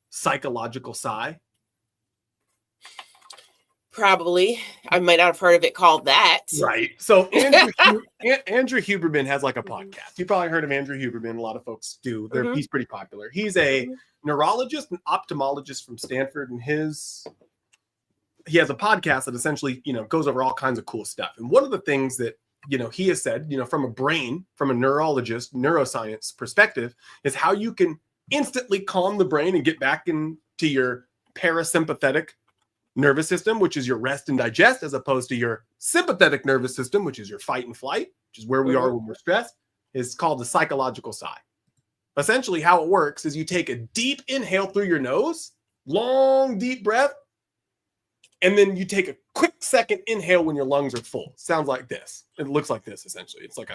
psychological sigh? Probably. I might not have heard of it called that. Right. So Andrew Huberman has like a podcast. You probably heard of Andrew Huberman. A lot of folks do. He's pretty popular. He's a neurologist and ophthalmologist from Stanford, and he has a podcast that essentially, goes over all kinds of cool stuff. And one of the things that, he has said, from a neurologist, neuroscience perspective, is how you can instantly calm the brain and get back into your parasympathetic nervous system, which is your rest and digest, as opposed to your sympathetic nervous system, which is your fight and flight, which is where we are when we're stressed, is called the psychological sigh. Essentially, how it works is you take a deep inhale through your nose, long, deep breath, and then you take a quick second inhale when your lungs are full. Sounds like this. It looks like this, essentially. It's like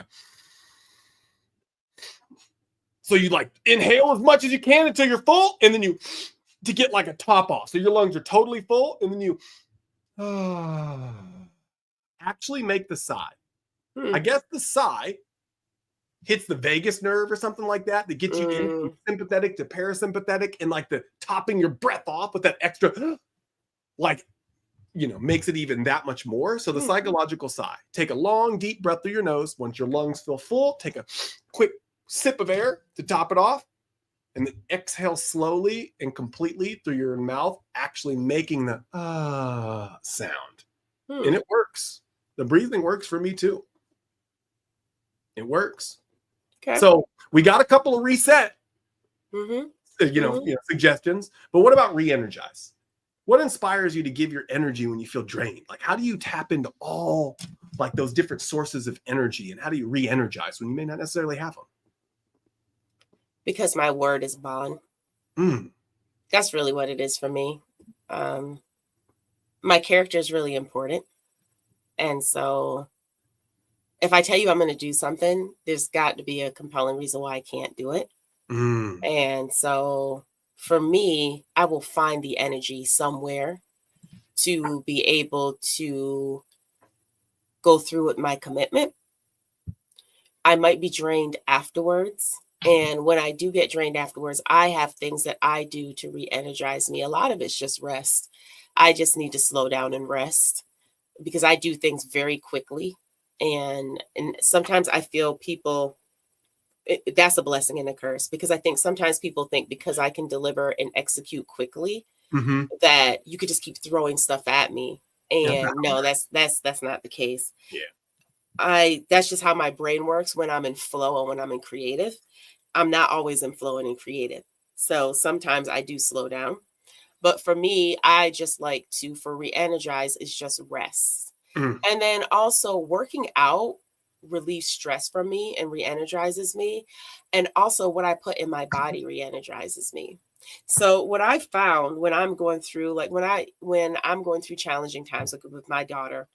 so you like inhale as much as you can until you're full, and then to get like a top off. So your lungs are totally full, and then you actually make the sigh. I guess the sigh hits the vagus nerve or something like that gets you in from sympathetic to parasympathetic, and like the topping your breath off with that extra, makes it even that much more. So the psychological sigh, take a long, deep breath through your nose. Once your lungs feel full, take a quick sip of air to top it off, and then exhale slowly and completely through your mouth, actually making the sound. And it works. The breathing works for me too. It works. Okay. So we got a couple of reset, suggestions. But what about Reenergize? What inspires you to give your energy when you feel drained? Like, how do you tap into all like those different sources of energy, and how do you re-energize when you may not necessarily have them? Because my word is bond. That's really what it is for me. My character is really important. And so if I tell you I'm going to do something, there's got to be a compelling reason why I can't do it. And so for me, I will find the energy somewhere to be able to go through with my commitment. I might be drained afterwards. And when I do get drained afterwards, I have things that I do to re-energize me. A lot of it's just rest. I just need to slow down and rest because I do things very quickly. And sometimes I feel people, that's a blessing and a curse, because I think sometimes people think because I can deliver and execute quickly, that you could just keep throwing stuff at me. And no, that's not the case. Yeah. That's just how my brain works when I'm in flow and when I'm in creative. I'm not always in flow and in creative. So sometimes I do slow down. But for me, I just like for Reenergize is just rest. And then also working out relieves stress from me and re-energizes me. And also what I put in my body re-energizes me. So what I found when I'm going through, like when I'm going through challenging times, like with my daughter,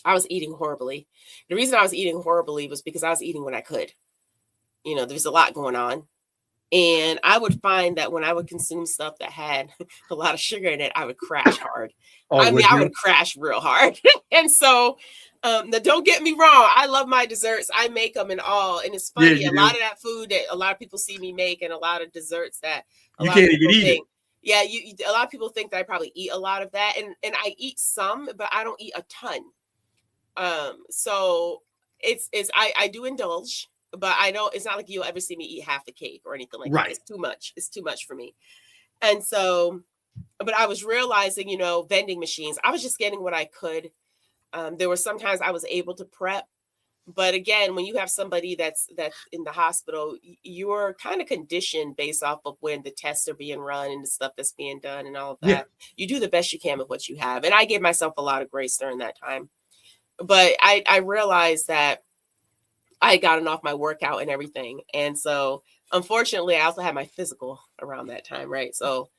I was eating horribly. The reason I was eating horribly was because I was eating when I could. There's a lot going on. And I would find that when I would consume stuff that had a lot of sugar in it, I would crash hard. I would crash real hard. And so now don't get me wrong. I love my desserts. I make them and all. And it's funny, a lot of that food that a lot of people see me make, and a lot of desserts that you can't even eat it. Yeah, a lot of people think that I probably eat a lot of that. And I eat some, but I don't eat a ton. So I do indulge. But I know it's not like you'll ever see me eat half the cake or anything like that. It's too much. It's too much for me. And so, but I was realizing, vending machines, I was just getting what I could. There were sometimes I was able to prep. But again, when you have somebody that's in the hospital, you're kind of conditioned based off of when the tests are being run and the stuff that's being done and all of that. Yeah. You do the best you can with what you have. And I gave myself a lot of grace during that time. But I realized that I had gotten off my workout and everything. And so unfortunately, I also had my physical around that time, right? So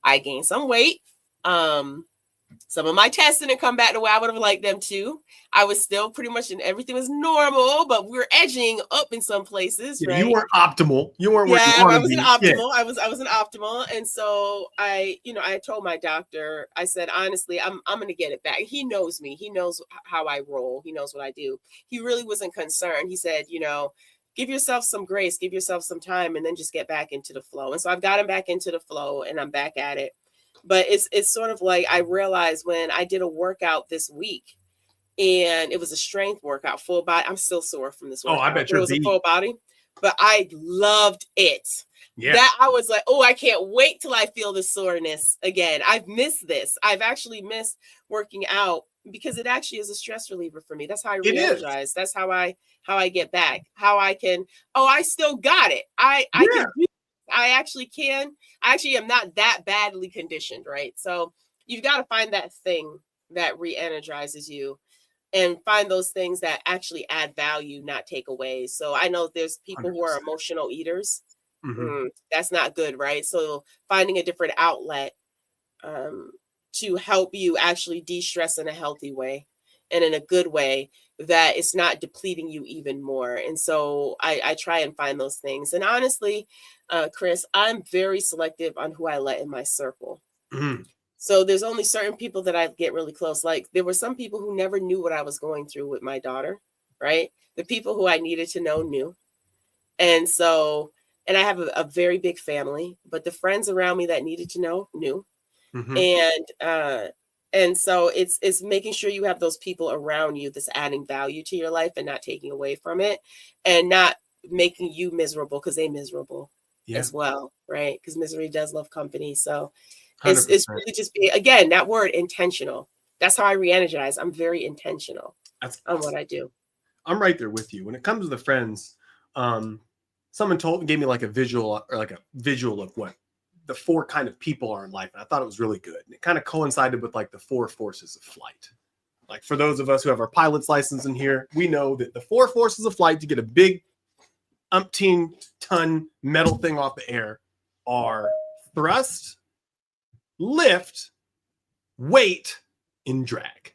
I gained some weight. Some of my tests didn't come back the way I would have liked them to. I was still pretty much everything was normal, but we're edging up in some places, right? You weren't optimal. You weren't where you I want to wasn't be. optimal. I wasn't optimal. And so I told my doctor, I said, honestly, I'm gonna get it back. He knows me. He knows how I roll. He knows what I do. He really wasn't concerned. He said, give yourself some grace, give yourself some time, and then just get back into the flow. And so I've gotten back into the flow and I'm back at it. But it's sort of like I realized when I did a workout this week and it was a strength workout, full body. I'm still sore from this workout. Oh, I bet it was a full body, but I loved it. Yeah. That I was like, oh, I can't wait till I feel the soreness again. I've missed this. I've actually missed working out because it actually is a stress reliever for me. That's how I re-energize. That's how I get back. How I can, I still got it. I can do. I actually am not that badly conditioned, right? So you've got to find that thing that re-energizes you and find those things that actually add value, not take away. So I know there's people 100%. Who are emotional eaters. Mm-hmm. That's not good, right? So finding a different outlet to help you actually de-stress in a healthy way and in a good way that it's not depleting you even more. And so I try and find those things. And honestly, Chris, I'm very selective on who I let in my circle. Mm-hmm. So there's only certain people that I get really close. Like there were some people who never knew what I was going through with my daughter, right? The people who I needed to know knew. And so, and I have a very big family, but the friends around me that needed to know knew. Mm-hmm. And so it's making sure you have those people around you that's adding value to your life and not taking away from it and not making you miserable because they're miserable as well, right? Because misery does love company. So it's really just being, again, that word intentional. That's how I re-energize. I'm very intentional on what I do. I'm right there with you. When it comes to the friends, someone gave me like a visual of what the 4 kind of people are in life. And I thought it was really good. And it kind of coincided with like the 4 forces of flight. Like for those of us who have our pilot's license in here, we know that the 4 forces of flight to get a big umpteen ton metal thing off the air are thrust, lift, weight, and drag.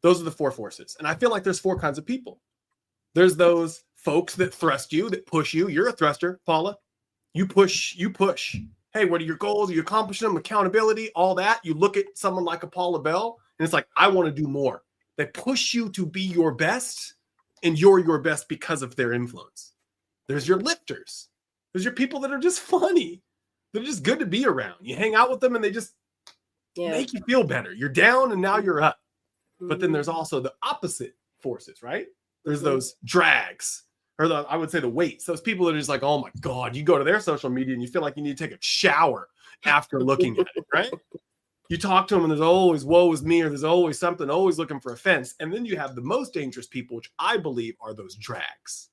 Those are the 4 forces. And I feel like there's 4 kinds of people. There's those folks that thrust you, that push you. You're a thruster, Paula. You push. Hey, what are your goals? Are you accomplishing them? Accountability, all that. You look at someone like a Paula Bell, and it's like, I want to do more. They push you to be your best, and you're your best because of their influence. There's your lifters. There's your people that are just funny. They're just good to be around. You hang out with them, and they just make you feel better. You're down, and now you're up. But then there's also the opposite forces, right? There's those drags. Or I would say the weights, those people that are just like, oh my God, you go to their social media and you feel like you need to take a shower after looking at it, right? You talk to them and there's always woe is me, or there's always something, always looking for offense. And then you have the most dangerous people, which I believe are those drags.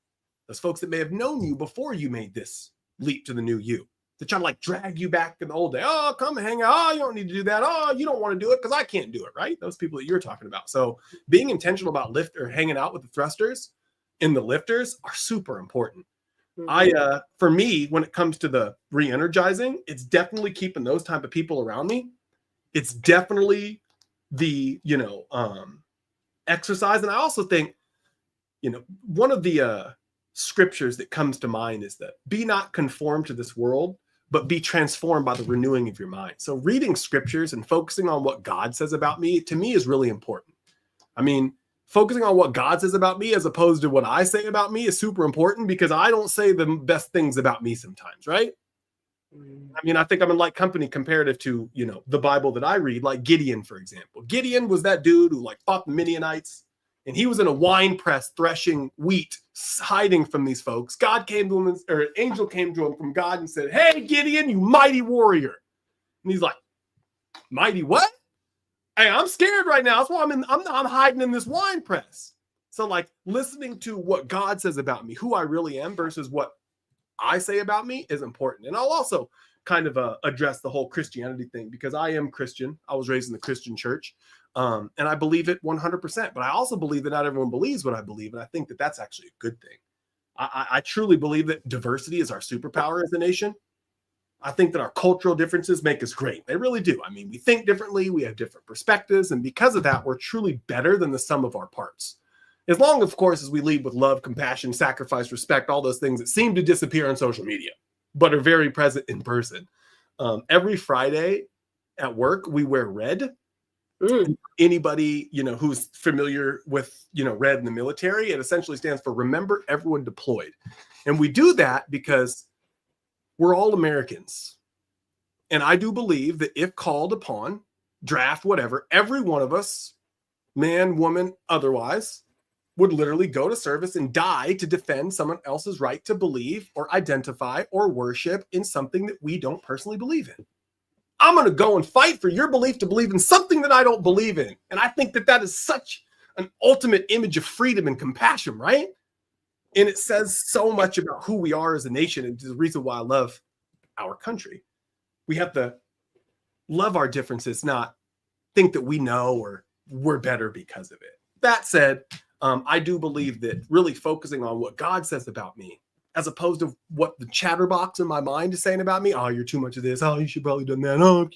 Those folks that may have known you before you made this leap to the new you. They're trying to like drag you back in the old day. Oh, come hang out. Oh, you don't need to do that. Oh, you don't want to do it because I can't do it, right? Those people that you're talking about. So being intentional about hanging out with the thrusters and the lifters are super important. Mm-hmm. For me, when it comes to the re-energizing, it's definitely keeping those type of people around me. It's definitely the, exercise. And I also think, one of the scriptures that comes to mind is that be not conformed to this world, but be transformed by the renewing of your mind. So reading scriptures and focusing on what God says about me, to me, is really important. I mean, focusing on what God says about me as opposed to what I say about me is super important because I don't say the best things about me sometimes, right? I mean, I think I'm in like company comparative to, the Bible that I read, like Gideon, for example. Gideon was that dude who like fought the Midianites, and he was in a wine press threshing wheat, hiding from these folks. God came to him, or an angel came to him from God and said, hey, Gideon, you mighty warrior. And he's like, mighty what? Hey, I'm scared right now. That's why I'm hiding in this wine press. So like listening to what God says about me, who I really am versus what I say about me is important. And I'll also kind of address the whole Christianity thing because I am Christian. I was raised in the Christian church and I believe it 100%. But I also believe that not everyone believes what I believe. And I think that that's actually a good thing. I truly believe that diversity is our superpower as a nation. I think that our cultural differences make us great. They really do. I mean, we think differently, we have different perspectives, and because of that, we're truly better than the sum of our parts. As long, of course, as we lead with love, compassion, sacrifice, respect, all those things that seem to disappear on social media, but are very present in person. Every Friday at work, we wear red. Anybody, who's familiar with, red in the military, it essentially stands for Remember Everyone Deployed. And we do that because we're all Americans. And I do believe that if called upon, draft, whatever, every one of us, man, woman, otherwise, would literally go to service and die to defend someone else's right to believe or identify or worship in something that we don't personally believe in. I'm going to go and fight for your belief to believe in something that I don't believe in. And I think that that is such an ultimate image of freedom and compassion, right? And it says so much about who we are as a nation, and the reason why I love our country. We have to love our differences, not think that we know or we're better because of it. That said, I do believe that really focusing on what God says about me, as opposed to what the chatterbox in my mind is saying about me, oh, you're too much of this, oh, you should probably done that, oh,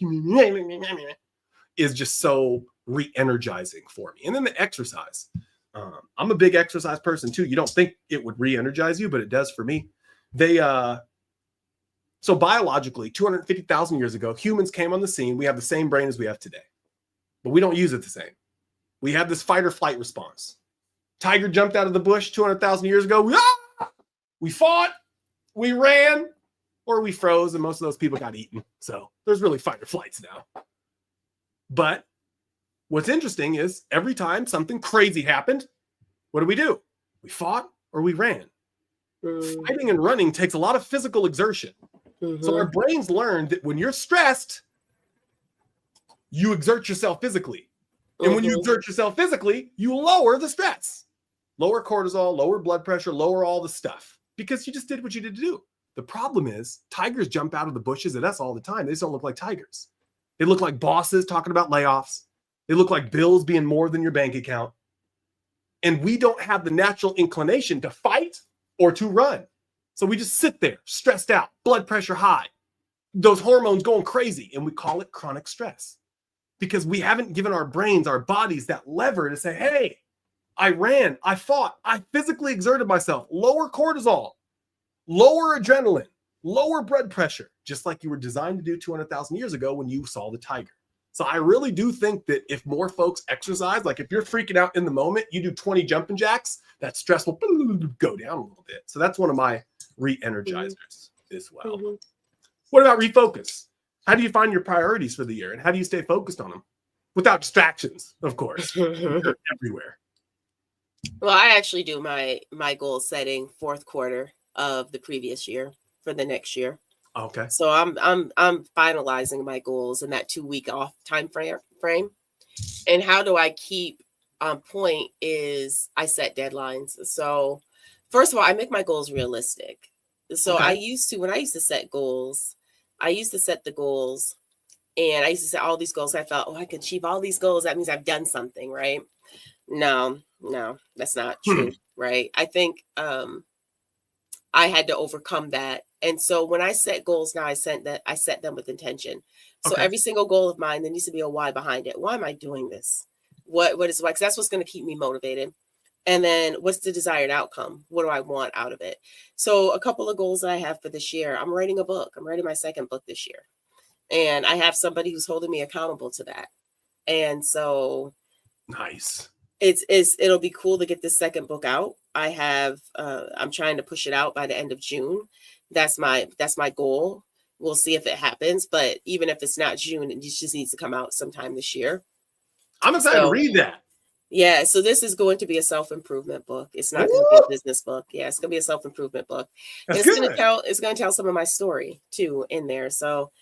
is just so re-energizing for me. And then the exercise. I'm a big exercise person too. You don't think it would re-energize you, but it does for me. So biologically, 250,000 years ago, humans came on the scene. We have the same brain as we have today, but we don't use it the same. We have this fight or flight response. Tiger jumped out of the bush 200,000 years ago. We fought, we ran, or we froze, and most of those people got eaten. So there's really fight or flights now. But what's interesting is every time something crazy happened, what do? We fought or we ran. Fighting and running takes a lot of physical exertion. So our brains learned that when you're stressed, you exert yourself physically. And when you exert yourself physically, you lower the stress. Lower cortisol, lower blood pressure, lower all the stuff. Because you just did what you did to do. The problem is tigers jump out of the bushes at us all the time. They just don't look like tigers. They look like bosses talking about layoffs. They look like bills being more than your bank account. And we don't have the natural inclination to fight or to run. So we just sit there, stressed out, blood pressure high, those hormones going crazy, and we call it chronic stress. Because we haven't given our brains, our bodies, that lever to say, hey, I ran, I fought, I physically exerted myself. Lower cortisol, lower adrenaline, lower blood pressure, just like you were designed to do 200,000 years ago when you saw the tiger. So I really do think that if more folks exercise, like if you're freaking out in the moment, you do 20 jumping jacks, that stress will go down a little bit. So that's one of my re-energizers as well. What about refocus? How do you find your priorities for the year, and how do you stay focused on them without distractions, of course? They're everywhere. Well, I actually do my goal setting fourth quarter of the previous year for the next year. Okay. So I'm finalizing my goals in that 2-week off time frame. And how do I keep on point is I set deadlines. So first of all, I make my goals realistic. So when I used to set goals, I used to set the goals, and I used to set all these goals. I felt, oh, I can achieve all these goals. That means I've done something, right? No, that's not true, right? I think I had to overcome that. And so when I set goals now, I set them with intention. So every single goal of mine, there needs to be a why behind it. Why am I doing this? What is why? Because that's what's going to keep me motivated. And then what's the desired outcome? What do I want out of it? So a couple of goals that I have for this year, I'm writing a book. I'm writing my second book this year. And I have somebody who's holding me accountable to that. And so nice. It'll be cool to get this second book out. I'm trying to push it out by the end of June. That's my goal. We'll see if it happens. But even if it's not June, it just needs to come out sometime this year. I'm excited to read that. Yeah, so this is going to be a self-improvement book. It's not going to be a business book. Yeah, it's going to be a self-improvement book. And it's going to tell some of my story too in there. So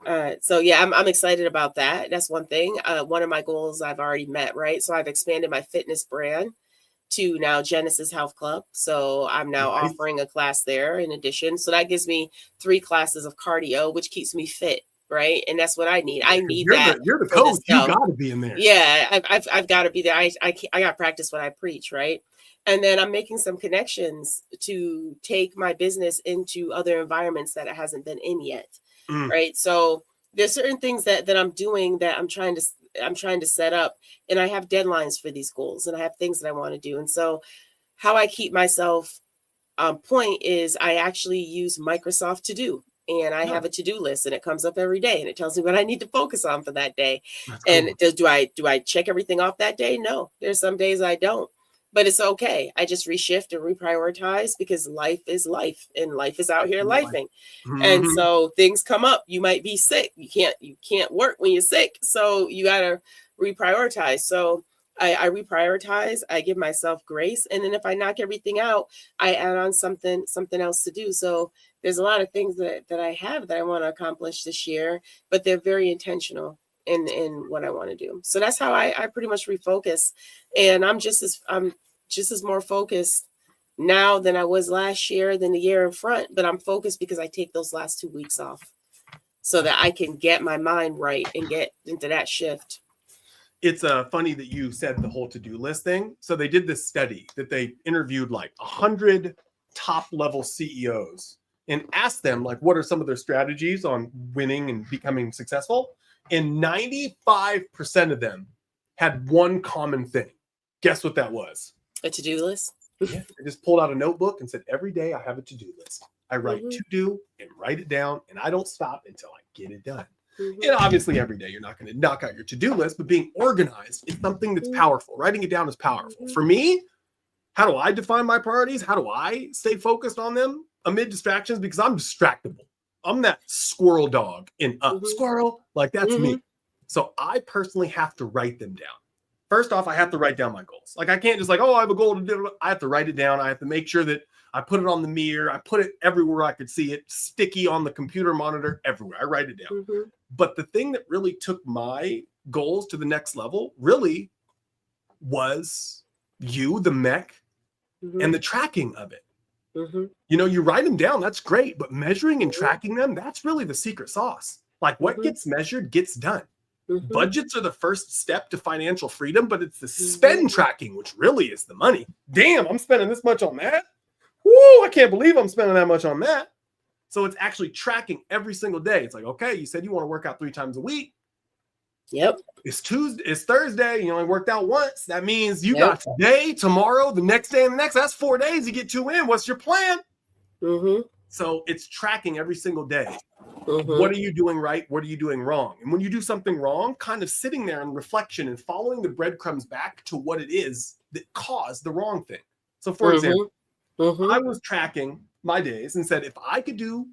yeah, I'm excited about that. That's one thing. One of my goals I've already met, right? So I've expanded my fitness brand to now Genesis Health Club. So I'm now offering a class there in addition. So that gives me 3 classes of cardio, which keeps me fit. Right. And that's what I need. I need that. You're the coach. You got to be in there. Yeah, I've got to be there. I got to practice what I preach. Right. And then I'm making some connections to take my business into other environments that it hasn't been in yet. right? So there's certain things that I'm doing that I'm trying to set up, and I have deadlines for these goals, and I have things that I want to do. And so how I keep myself on point is I actually use Microsoft To Do, and I have a to-do list, and it comes up every day, and it tells me what I need to focus on for that day. That's and cool. do I check everything off that day? No, there's some days I don't, but it's okay. I just reshift and reprioritize, because life is life, and life is out here lifing. And so things come up. You might be sick. You can't work when you're sick. So you got to reprioritize. So I reprioritize, I give myself grace. And then if I knock everything out, I add on something else to do. So there's a lot of things that I have that I want to accomplish this year, but they're very intentional in what I want to do. So that's how I pretty much refocus. And I'm just as more focused now than I was last year, than the year in front, but I'm focused because I take those last 2 weeks off so that I can get my mind right and get into that shift. It's funny that you said the whole to-do list thing. So they did this study that they interviewed like 100 top level CEOs and asked them, like, what are some of their strategies on winning and becoming successful? And 95% of them had one common thing. Guess what that was? A to-do list? Yeah, I just pulled out a notebook and said, every day I have a to-do list. I write to do and write it down, and I don't stop until I get it done. And obviously every day you're not going to knock out your to-do list, but being organized is something that's powerful. Writing it down is powerful. For me, how do I define my priorities? How do I stay focused on them amid distractions? Because I'm distractible. I'm that squirrel dog in Up. Squirrel, like that's me. So I personally have to write them down. First off, I have to write down my goals. Like I can't just like, oh, I have a goal to do. I have to write it down. I have to make sure that I put it on the mirror. I put it everywhere I could see it, sticky on the computer monitor, everywhere. I write it down. But the thing that really took my goals to the next level really was the mech, and the tracking of it. You know, you write them down, that's great, but measuring and tracking them, that's really the secret sauce. Like what gets measured gets done. Budgets are the first step to financial freedom, but it's the spend tracking, which really is the money. Damn, I'm spending this much on that. Woo, I can't believe I'm spending that much on that. So it's actually tracking every single day. It's like, okay, you said you want to work out 3 times a week. Yep. It's Thursday. You only worked out once. That means you got today, tomorrow, the next day, and the next. That's 4 days. You get 2 in. What's your plan? So it's tracking every single day. What are you doing right? What are you doing wrong? And when you do something wrong, kind of sitting there in reflection and following the breadcrumbs back to what it is that caused the wrong thing. So for example, I was tracking my days and said, if I could do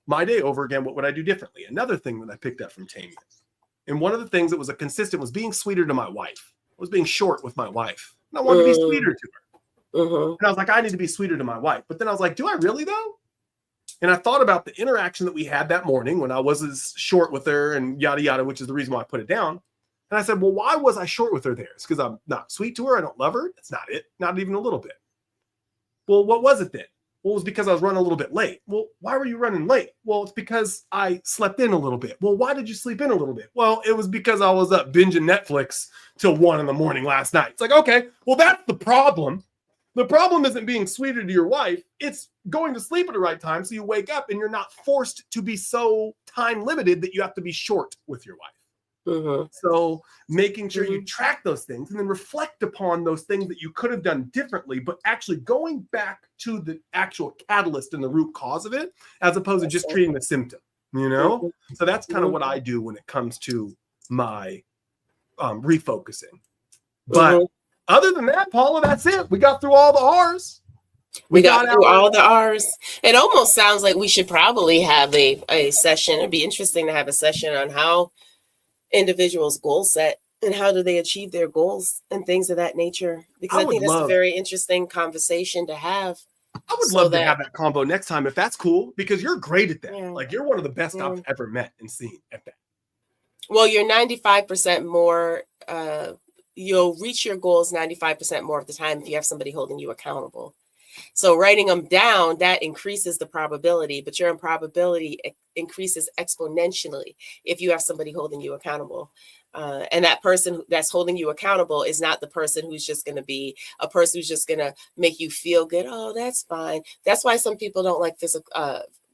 my day over again, what would I do differently? Another thing that I picked up from Tanya. And one of the things that was a consistent was being sweeter to my wife. I was being short with my wife. And I wanted to be sweeter to her. And I was like, I need to be sweeter to my wife. But then I was like, do I really though? And I thought about the interaction that we had that morning when I was as short with her and yada, yada, which is the reason why I put it down. And I said, well, why was I short with her there? It's because I'm not sweet to her. I don't love her. That's not it. Not even a little bit. Well, what was it then? Well, it was because I was running a little bit late. Well, why were you running late? Well, it's because I slept in a little bit. Well, why did you sleep in a little bit? Well, it was because I was up binging Netflix till 1 a.m. last night. It's like, okay, well, that's the problem. The problem isn't being sweeter to your wife. It's going to sleep at the right time so you wake up and you're not forced to be so time limited that you have to be short with your wife. So making sure you track those things and then reflect upon those things that you could have done differently, but actually going back to the actual catalyst and the root cause of it, as opposed to just treating the symptom, you know? So that's kind of what I do when it comes to my refocusing. But other than that, Paula, that's it. We got through all the R's. We got through all the R's. It almost sounds like we should probably have a session. It'd be interesting to have a session on how individuals goal set and how do they achieve their goals and things of that nature, because I think that's a very interesting conversation to have. I would love to have that combo next time if that's cool, because you're great at that. Like you're one of the best I've ever met and seen at that. Well, you're 95% more, you'll reach your goals 95% more of the time if you have somebody holding you accountable. So writing them down, that increases the probability, but your improbability increases exponentially if you have somebody holding you accountable. And that person that's holding you accountable is not the person who's just going to be a person who's just going to make you feel good. Oh, that's fine. That's why some people don't like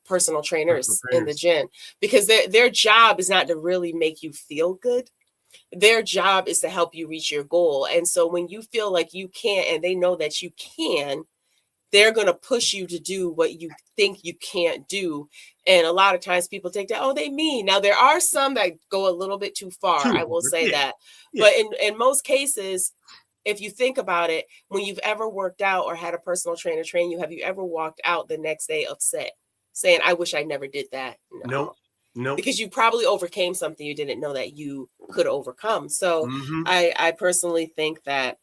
personal trainers in the gym, because their job is not to really make you feel good. Their job is to help you reach your goal. And so when you feel like you can't, and they know that you can, they're going to push you to do what you think you can't do. And a lot of times people take that, oh, they mean. Now, there are some that go a little bit too far. I will say that. Yeah. But in most cases, if you think about it, when you've ever worked out or had a personal trainer train you, have you ever walked out the next day upset, saying, I wish I never did that? No. Nope. Because you probably overcame something you didn't know that you could overcome. So I personally think that,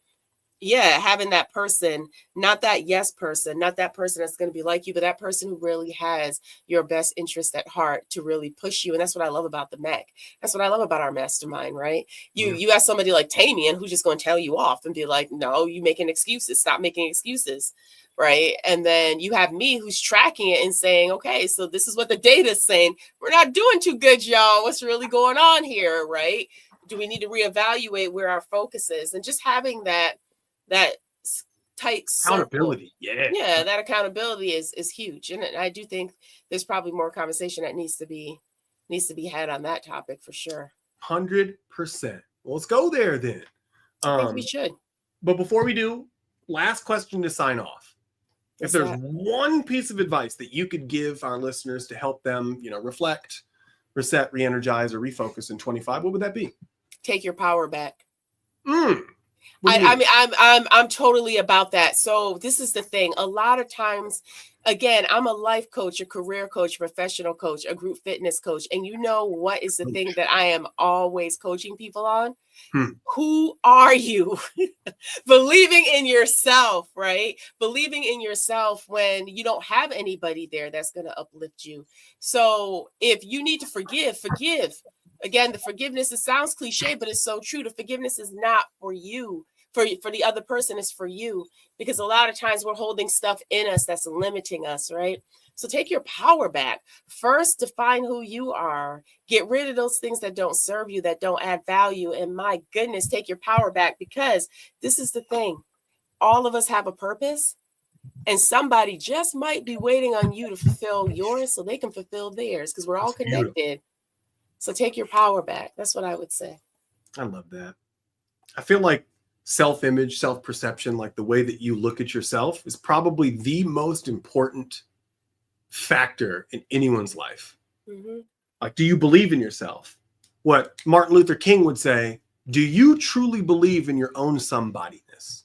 yeah, having that person, not that yes person, not that person that's going to be like you, but that person who really has your best interest at heart to really push you. And that's what I love about the MEC. That's what I love about our mastermind, right? You have somebody like Tamian who's just going to tell you off and be like, no, you making excuses. Stop making excuses. Right. And then you have me who's tracking it and saying, okay, so this is what the data is saying. We're not doing too good, y'all. What's really going on here? Right. Do we need to reevaluate where our focus is? And just having that tight accountability. Circle. Yeah, that accountability is huge. And I do think there's probably more conversation that needs to be had on that topic for sure. 100%. Well, let's go there then. I think we should. But before we do, last question to sign off. If there's one piece of advice that you could give our listeners to help them, reflect, reset, re-energize, or refocus in 25, what would that be? Take your power back. I mean, I'm totally about that. So this is the thing. A lot of times, again, I'm a life coach, a career coach, professional coach, a group fitness coach. And you know what is the thing that I am always coaching people on? Who are you? Believing in yourself, right? Believing in yourself when you don't have anybody there that's going to uplift you. So if you need to forgive. Again, the forgiveness, it sounds cliche, but it's so true. The forgiveness is not for you. For the other person, it's for you. Because a lot of times we're holding stuff in us that's limiting us, right? So take your power back. First, define who you are. Get rid of those things that don't serve you, that don't add value. And my goodness, take your power back, because this is the thing. All of us have a purpose, and somebody just might be waiting on you to fulfill yours so they can fulfill theirs, because we're all connected. Beautiful. So take your power back. That's what I would say. I love that. I feel like self-image, self-perception, like the way that you look at yourself, is probably the most important factor in anyone's life. Like, do you believe in yourself? What Martin Luther King would say, do you truly believe in your own somebodyness?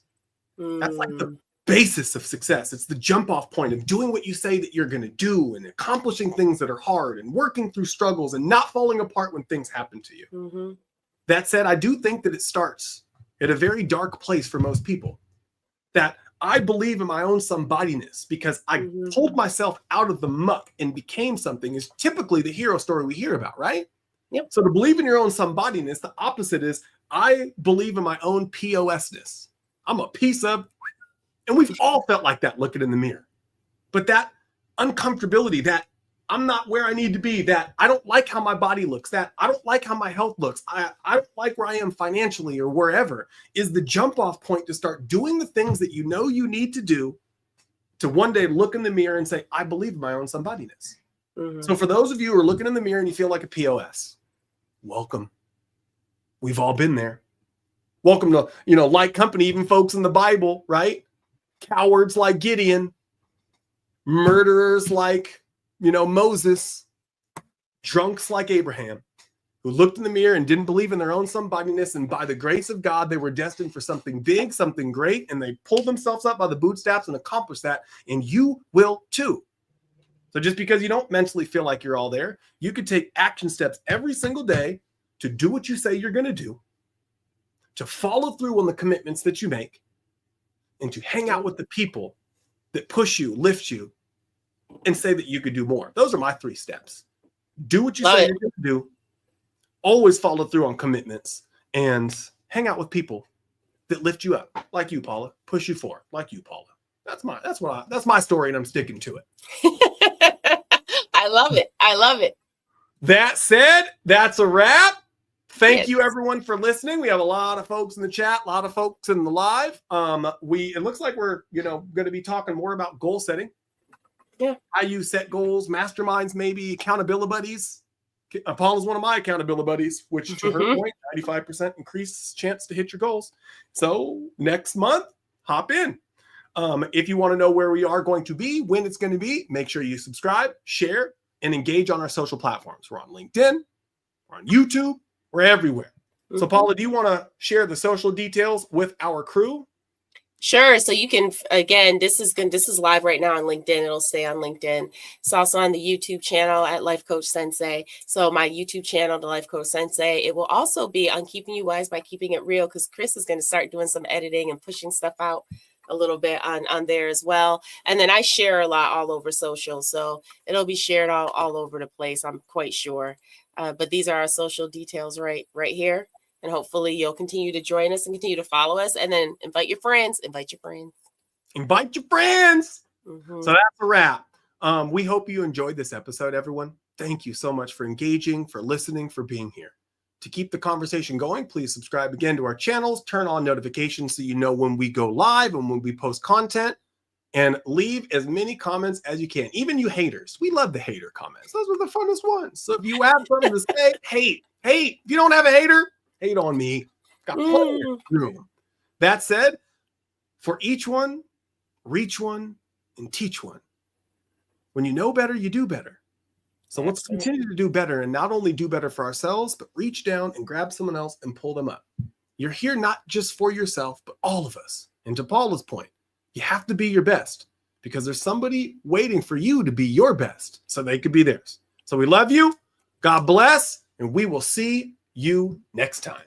That's like the basis of success. It's the jump off point of doing what you say that you're going to do, and accomplishing things that are hard, and working through struggles, and not falling apart when things happen to you. That said, I do think that it starts at a very dark place for most people. That I believe in my own somebodyness because I pulled myself out of the muck and became something is typically the hero story we hear about, right? Yep. So to believe in your own somebodyness, the opposite is I believe in my own POSness. I'm a piece of, and we've all felt like that looking in the mirror. But that uncomfortability, that I'm not where I need to be, that I don't like how my body looks, that I don't like how my health looks, I don't like where I am financially or wherever, is the jump off point to start doing the things that you know you need to do to one day look in the mirror and say, I believe in my own somebodyness. So for those of you who are looking in the mirror and you feel like a POS, welcome. We've all been there. Welcome to, like company, even folks in the Bible, right? Cowards like Gideon, murderers like Moses, drunks like Abraham, who looked in the mirror and didn't believe in their own somebodyness, and by the grace of God, they were destined for something big, something great, and they pulled themselves up by the bootstraps and accomplished that, and you will too. So just because you don't mentally feel like you're all there, you could take action steps every single day to do what you say you're going to do, to follow through on the commitments that you make, and to hang out with the people that push you, lift you, and say that you could do more. Those are my 3 steps. Do what you say you're going to do. Always follow through on commitments, and hang out with people that lift you up, like you, Paula. Push you forward, like you, Paula. That's my story, and I'm sticking to it. I love it. I love it. That said, that's a wrap. Thank you, everyone, for listening. We have a lot of folks in the chat, a lot of folks in the live. It looks like we're going to be talking more about goal setting Yeah. How you set goals, masterminds, maybe accountability buddies. Paula's one of my accountability buddies, which to her point, 95% increased chance to hit your goals. So next month, hop in. If you want to know where we are going to be, when it's going to be, make sure you subscribe, share, and engage on our social platforms. We're on LinkedIn, we're on YouTube, we're everywhere. So Paula, do you want to share the social details with our crew? Sure. So you can, again, this is live right now on LinkedIn. It'll stay on LinkedIn. It's also on the YouTube channel at Life Coach Sensei. So my YouTube channel, the Life Coach Sensei, it will also be on Keeping You Wise by Keeping It Real, because Chris is going to start doing some editing and pushing stuff out a little bit on there as well. And then I share a lot all over social. So it'll be shared all over the place, I'm quite sure. But these are our social details right here. And hopefully you'll continue to join us and continue to follow us, and then invite your friends. Invite your friends. Invite your friends. So that's a wrap. We hope you enjoyed this episode, everyone. Thank you so much for engaging, for listening, for being here. To keep the conversation going, please subscribe again to our channels, turn on notifications so you know when we go live and when we post content, and leave as many comments as you can. Even you haters. We love the hater comments. Those were the funnest ones. So if you have something to say, hate. If you don't have a hater, hate on me. Got plenty of room. That said, for each one, reach one, and teach one. When you know better, you do better. So let's continue to do better, and not only do better for ourselves, but reach down and grab someone else and pull them up. You're here not just for yourself, but all of us. And to Paula's point, you have to be your best, because there's somebody waiting for you to be your best so they could be theirs. So we love you. God bless, and we will see you next time.